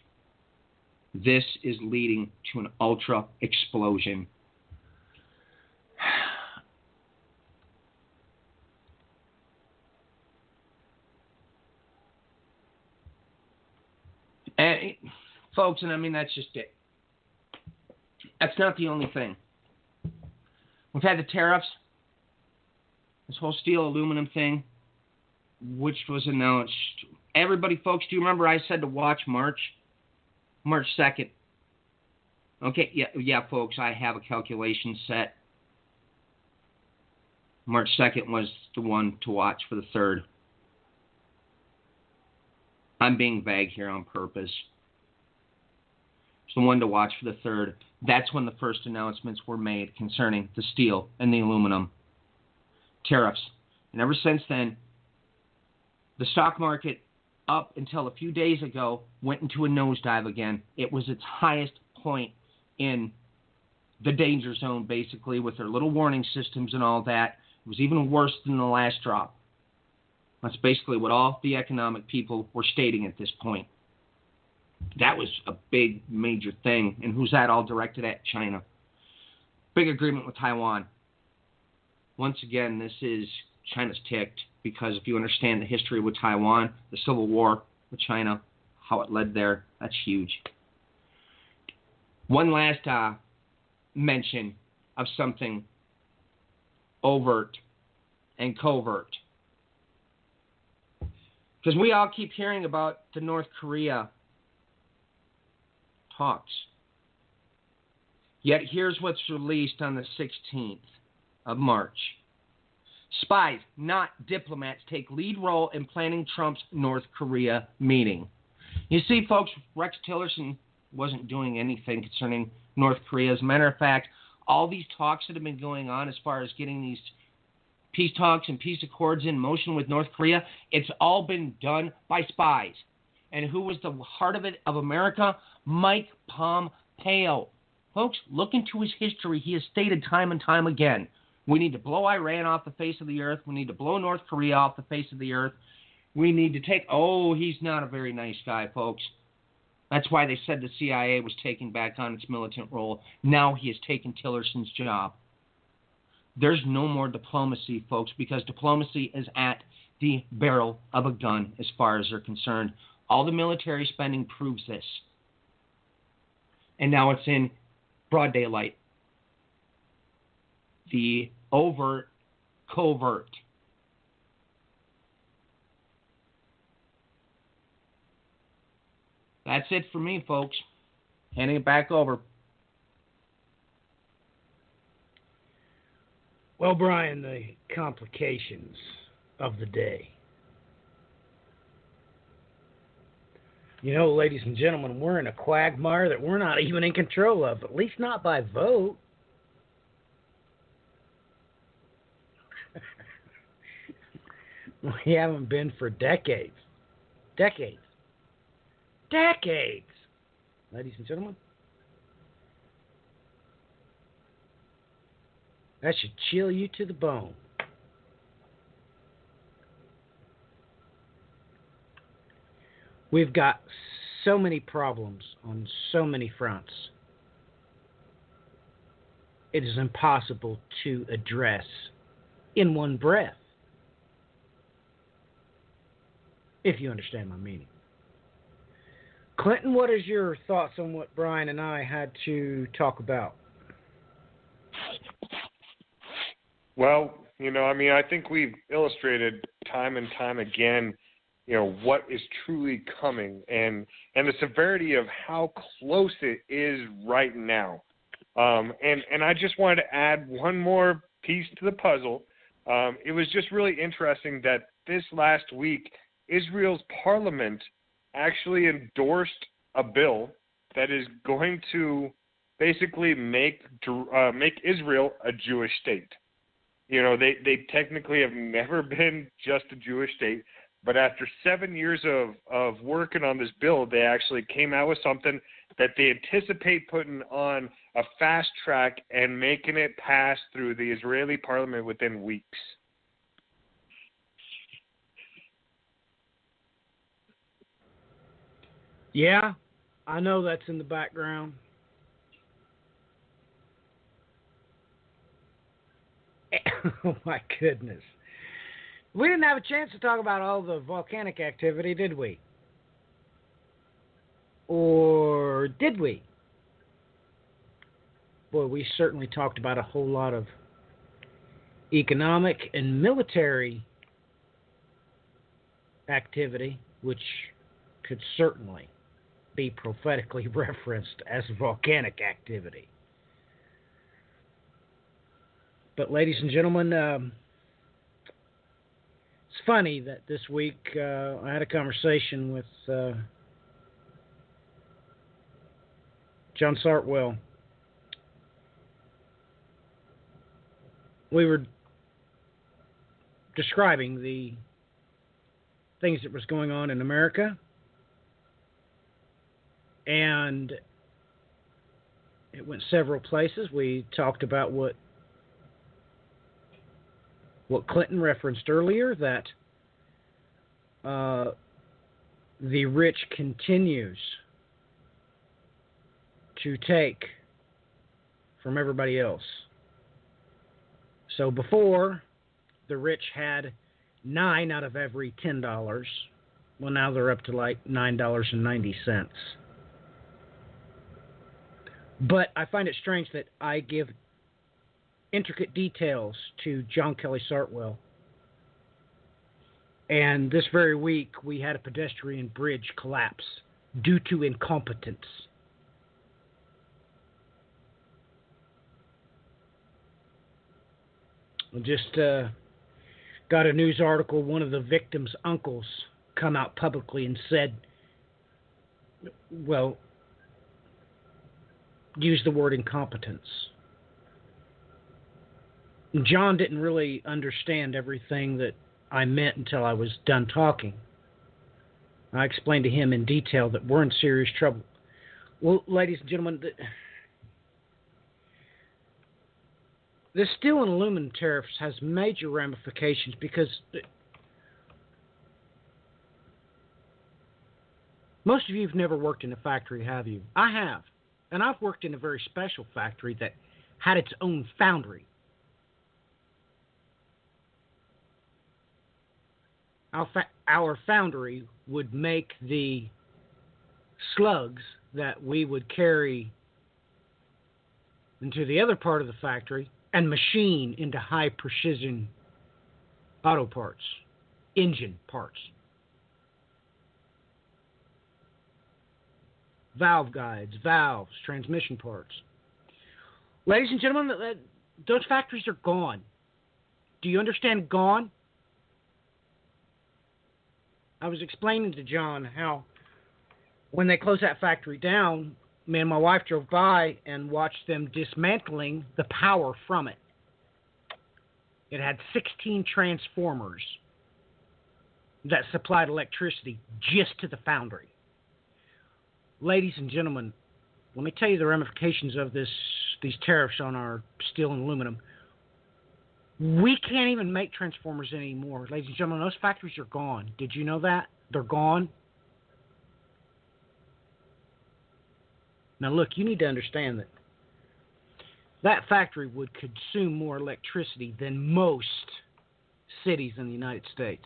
This is leading to an ultra explosion. And folks, and I mean, that's just it. That's not the only thing. We've had the tariffs, this whole steel aluminum thing, which was announced. Everybody, folks, do you remember I said to watch March 2nd? Okay, yeah, folks, I have a calculation set. March 2nd was the one to watch for the 3rd. I'm being vague here on purpose. It's the one to watch for the 3rd. That's when the first announcements were made concerning the steel and the aluminum tariffs. And ever since then, the stock market, up until a few days ago, went into a nosedive again. It was its highest point in the danger zone, basically, with their little warning systems and all that. It was even worse than the last drop. That's basically what all the economic people were stating at this point. That was a big, major thing. And who's that all directed at? China. Big agreement with Taiwan. Once again, this is China's ticked, because if you understand the history with Taiwan, the Civil War with China, how it led there, that's huge. One last mention of something overt and covert. Because we all keep hearing about the North Korea talks. Yet here's what's released on the 16th of March. Spies, not diplomats, take lead role in planning Trump's North Korea meeting. You see, folks, Rex Tillerson wasn't doing anything concerning North Korea. As a matter of fact, all these talks that have been going on as far as getting these peace talks and peace accords in motion with North Korea, it's all been done by spies. And who was the heart of it, of America? Mike Pompeo. Folks, look into his history. He has stated time and time again, we need to blow Iran off the face of the earth. We need to blow North Korea off the face of the earth. We need to take... Oh, he's not a very nice guy, folks. That's why they said the CIA was taking back on its militant role. Now he has taken Tillerson's job. There's no more diplomacy, folks, because diplomacy is at the barrel of a gun as far as they're concerned. All the military spending proves this. And now it's in broad daylight. The overt, covert. That's it for me, folks. Handing it back over. Well, Brian, the complications of the day. You know, ladies and gentlemen, we're in a quagmire that we're not even in control of, at least not by vote. We haven't been for decades. Decades. Ladies and gentlemen. That should chill you to the bone. We've got so many problems on so many fronts. It is impossible to address in one breath, if you understand my meaning. Clinton, what is your thoughts on what Brian and I had to talk about? Well, I think we've illustrated time and time again, what is truly coming and the severity of how close it is right now. And I just wanted to add one more piece to the puzzle. It was just really interesting that this last week, Israel's parliament actually endorsed a bill that is going to basically make Israel a Jewish state. You know, they technically have never been just a Jewish state, but after 7 years of working on this bill, they actually came out with something that they anticipate putting on a fast track and making it pass through the Israeli parliament within weeks. Yeah, I know that's in the background. Oh my goodness. We didn't have a chance to talk about all the volcanic activity, did we? Or did we? Boy, we certainly talked about a whole lot of economic and military activity, which could certainly be prophetically referenced as volcanic activity. But, ladies and gentlemen, it's funny that this week I had a conversation with John Sartwell. We were describing the things that was going on in America, and it went several places. We talked about what Clinton referenced earlier, that the rich continues to take from everybody else. So before, the rich had 9 out of every $10. Well, now they're up to like $9.90. But I find it strange that I give intricate details to John Kelly Sartwell. And this very week, we had a pedestrian bridge collapse due to incompetence. I just got a news article. One of the victims' uncles come out publicly and said, well, use the word incompetence. John didn't really understand everything that I meant until I was done talking. I explained to him in detail that we're in serious trouble. Well, ladies and gentlemen, the steel and aluminum tariffs has major ramifications because most of you have never worked in a factory, have you? I have. And I've worked in a very special factory that had its own foundry. Our foundry would make the slugs that we would carry into the other part of the factory and machine into high precision auto parts, engine parts, valve guides, valves, transmission parts. Ladies and gentlemen, those factories are gone. Do you understand gone? I was explaining to John how when they closed that factory down, me and my wife drove by and watched them dismantling the power from it. It had 16 transformers that supplied electricity just to the foundry. Ladies and gentlemen, let me tell you the ramifications of these tariffs on our steel and aluminum. We can't even make transformers anymore. Ladies and gentlemen, those factories are gone. Did you know that? They're gone. Now look, you need to understand that that factory would consume more electricity than most cities in the United States.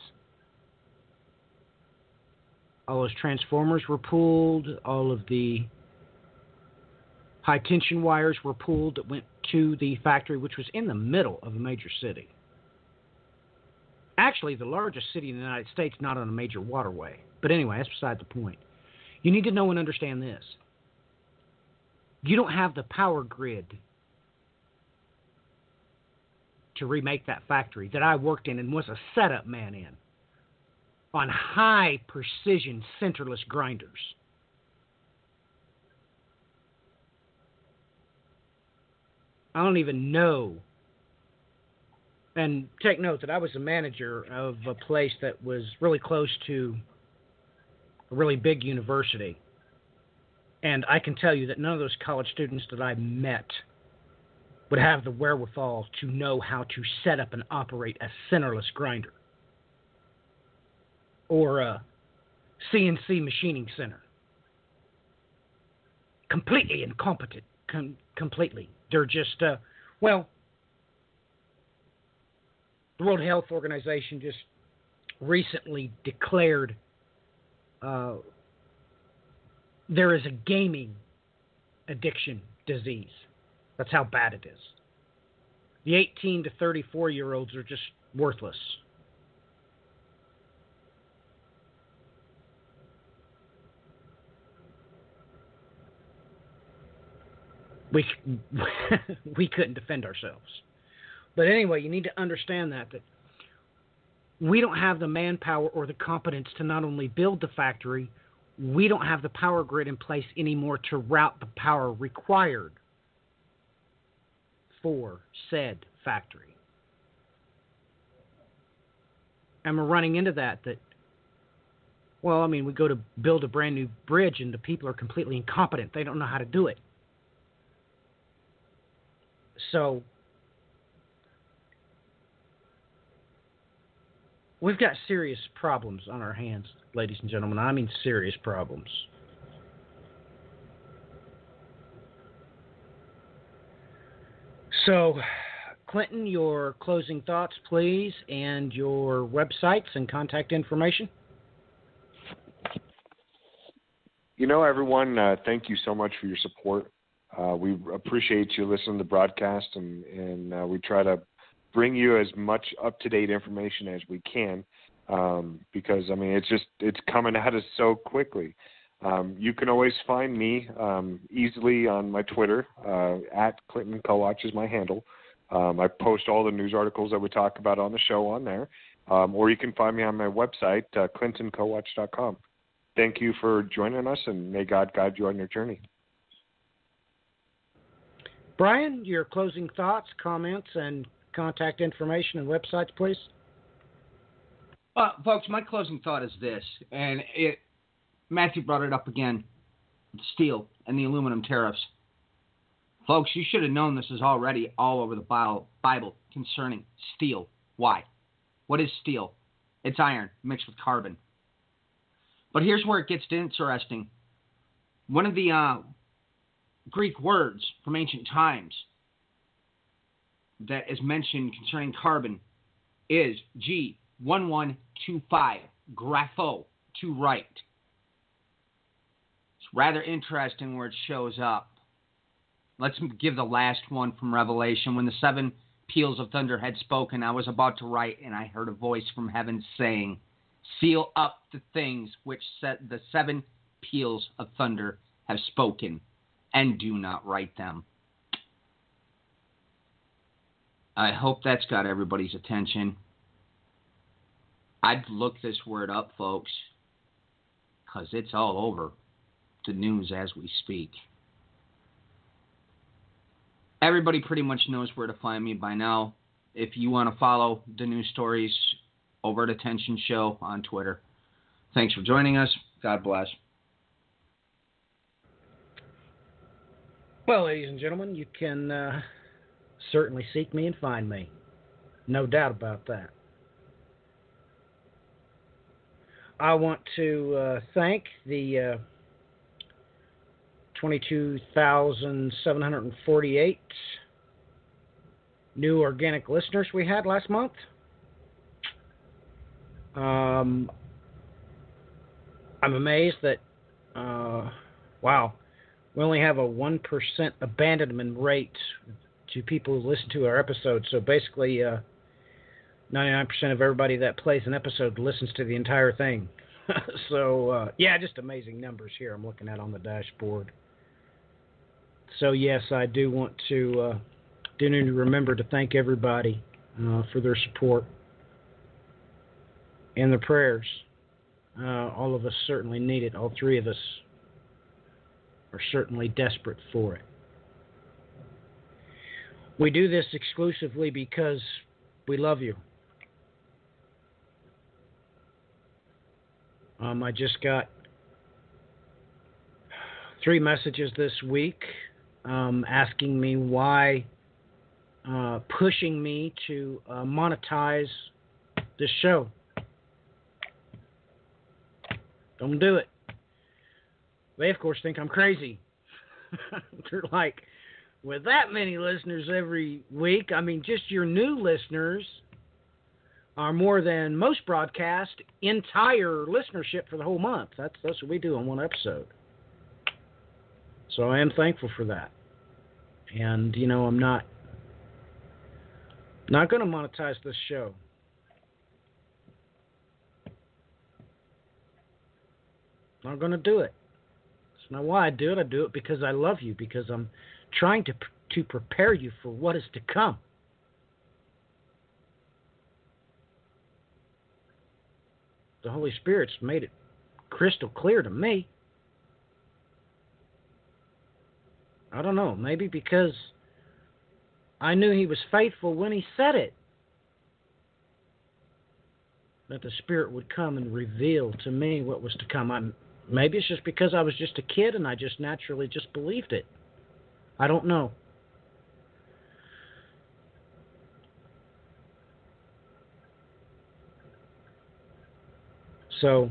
All those transformers were pulled. All of the high tension wires were pulled that went to the factory, which was in the middle of a major city. Actually, the largest city in the United States, not on a major waterway. But anyway, that's beside the point. You need to know and understand this. You don't have the power grid to remake that factory that I worked in and was a setup man in on high precision centerless grinders. I don't even know. And take note that I was a manager of a place that was really close to a really big university. And I can tell you that none of those college students that I met would have the wherewithal to know how to set up and operate a centerless grinder or a CNC machining center. Completely incompetent. Completely. They're just, well, the World Health Organization just recently declared there is a gaming addiction disease. That's how bad it is. The 18 to 34-year-olds are just worthless. We couldn't defend ourselves. But anyway, you need to understand that we don't have the manpower or the competence to not only build the factory, we don't have the power grid in place anymore to route the power required for said factory. And we're running into that, well, I mean, we go to build a brand new bridge and the people are completely incompetent. They don't know how to do it. So we've got serious problems on our hands, ladies and gentlemen. I mean serious problems. So, Clinton, your closing thoughts, please, and your websites and contact information. You know, everyone, thank you so much for your support. We appreciate you listening to the broadcast, and we try to bring you as much up-to-date information as we can, because, I mean, it's coming at us so quickly. You can always find me easily on my Twitter, at Clinton Co-Watch is my handle. I post all the news articles that we talk about on the show on there, or you can find me on my website, clintoncowatch.com. Thank you for joining us, and may God guide you on your journey. Brian, your closing thoughts, comments, and contact information and websites, please. Folks, my closing thought is this, and Matthew brought it up again, steel and the aluminum tariffs. Folks, you should have known this is already all over the Bible concerning steel. Why? What is steel? It's iron mixed with carbon. But here's where it gets interesting. One of the Greek words from ancient times that is mentioned concerning carbon is G1125, grapho, to write. It's rather interesting where it shows up. Let's give the last one from Revelation. When the 7 peals of thunder had spoken, I was about to write, and I heard a voice from heaven saying, seal up the things which the 7 peals of thunder have spoken, and do not write them. I hope that's got everybody's attention. I'd look this word up, folks, because it's all over the news as we speak. Everybody pretty much knows where to find me by now. If you want to follow the news stories over at Attention Show on Twitter. Thanks for joining us. God bless. Well, ladies and gentlemen, you can certainly seek me and find me. No doubt about that. I want to thank the 22,748 new organic listeners we had last month. I'm amazed that, wow, we only have a 1% abandonment rate to people who listen to our episodes. So basically, 99% of everybody that plays an episode listens to the entire thing. So, yeah, just amazing numbers here I'm looking at on the dashboard. So, yes, I do want to remember to thank everybody for their support and their prayers. All of us certainly need it. All three of us are certainly desperate for it. We do this exclusively because we love you. I just got 3 messages this week asking me why, pushing me to monetize this show. Don't do it. They, of course, think I'm crazy. They're like, with that many listeners every week, I mean, just your new listeners are more than most broadcast entire listenership for the whole month. That's what we do on one episode. So I am thankful for that. And, you know, I'm not going to monetize this show. Not going to do it. That's not why I do it. I do it because I love you, because I'm trying to prepare you for what is to come. The Holy Spirit's made it crystal clear to me. I don't know, maybe because I knew he was faithful when he said it, that the Spirit would come and reveal to me what was to come. Maybe it's just because I was just a kid and I just naturally just believed it. I don't know. So,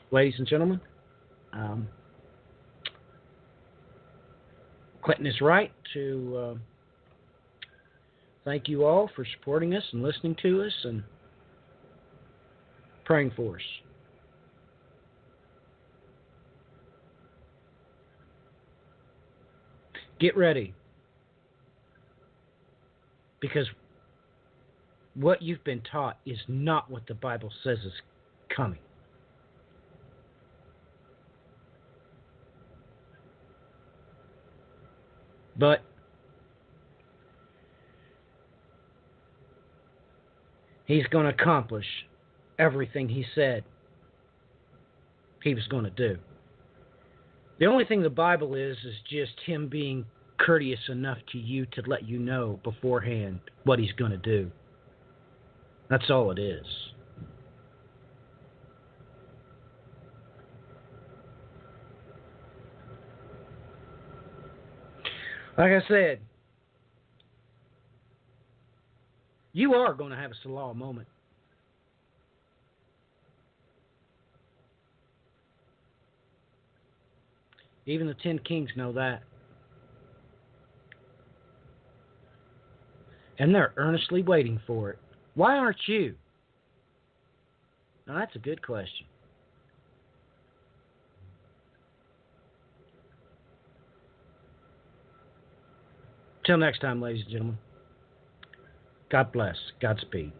ladies and gentlemen, Clinton is right to thank you all for supporting us and listening to us and praying for us. Get ready, because what you've been taught is not what the Bible says is coming. But he's going to accomplish everything he said he was going to do. The only thing the Bible is just him being courteous enough to you to let you know beforehand what he's going to do. That's all it is. Like I said, you are going to have a Salah moment. Even the 10 kings know that. And they're earnestly waiting for it. Why aren't you? Now, that's a good question. Till next time, ladies and gentlemen. God bless. Godspeed.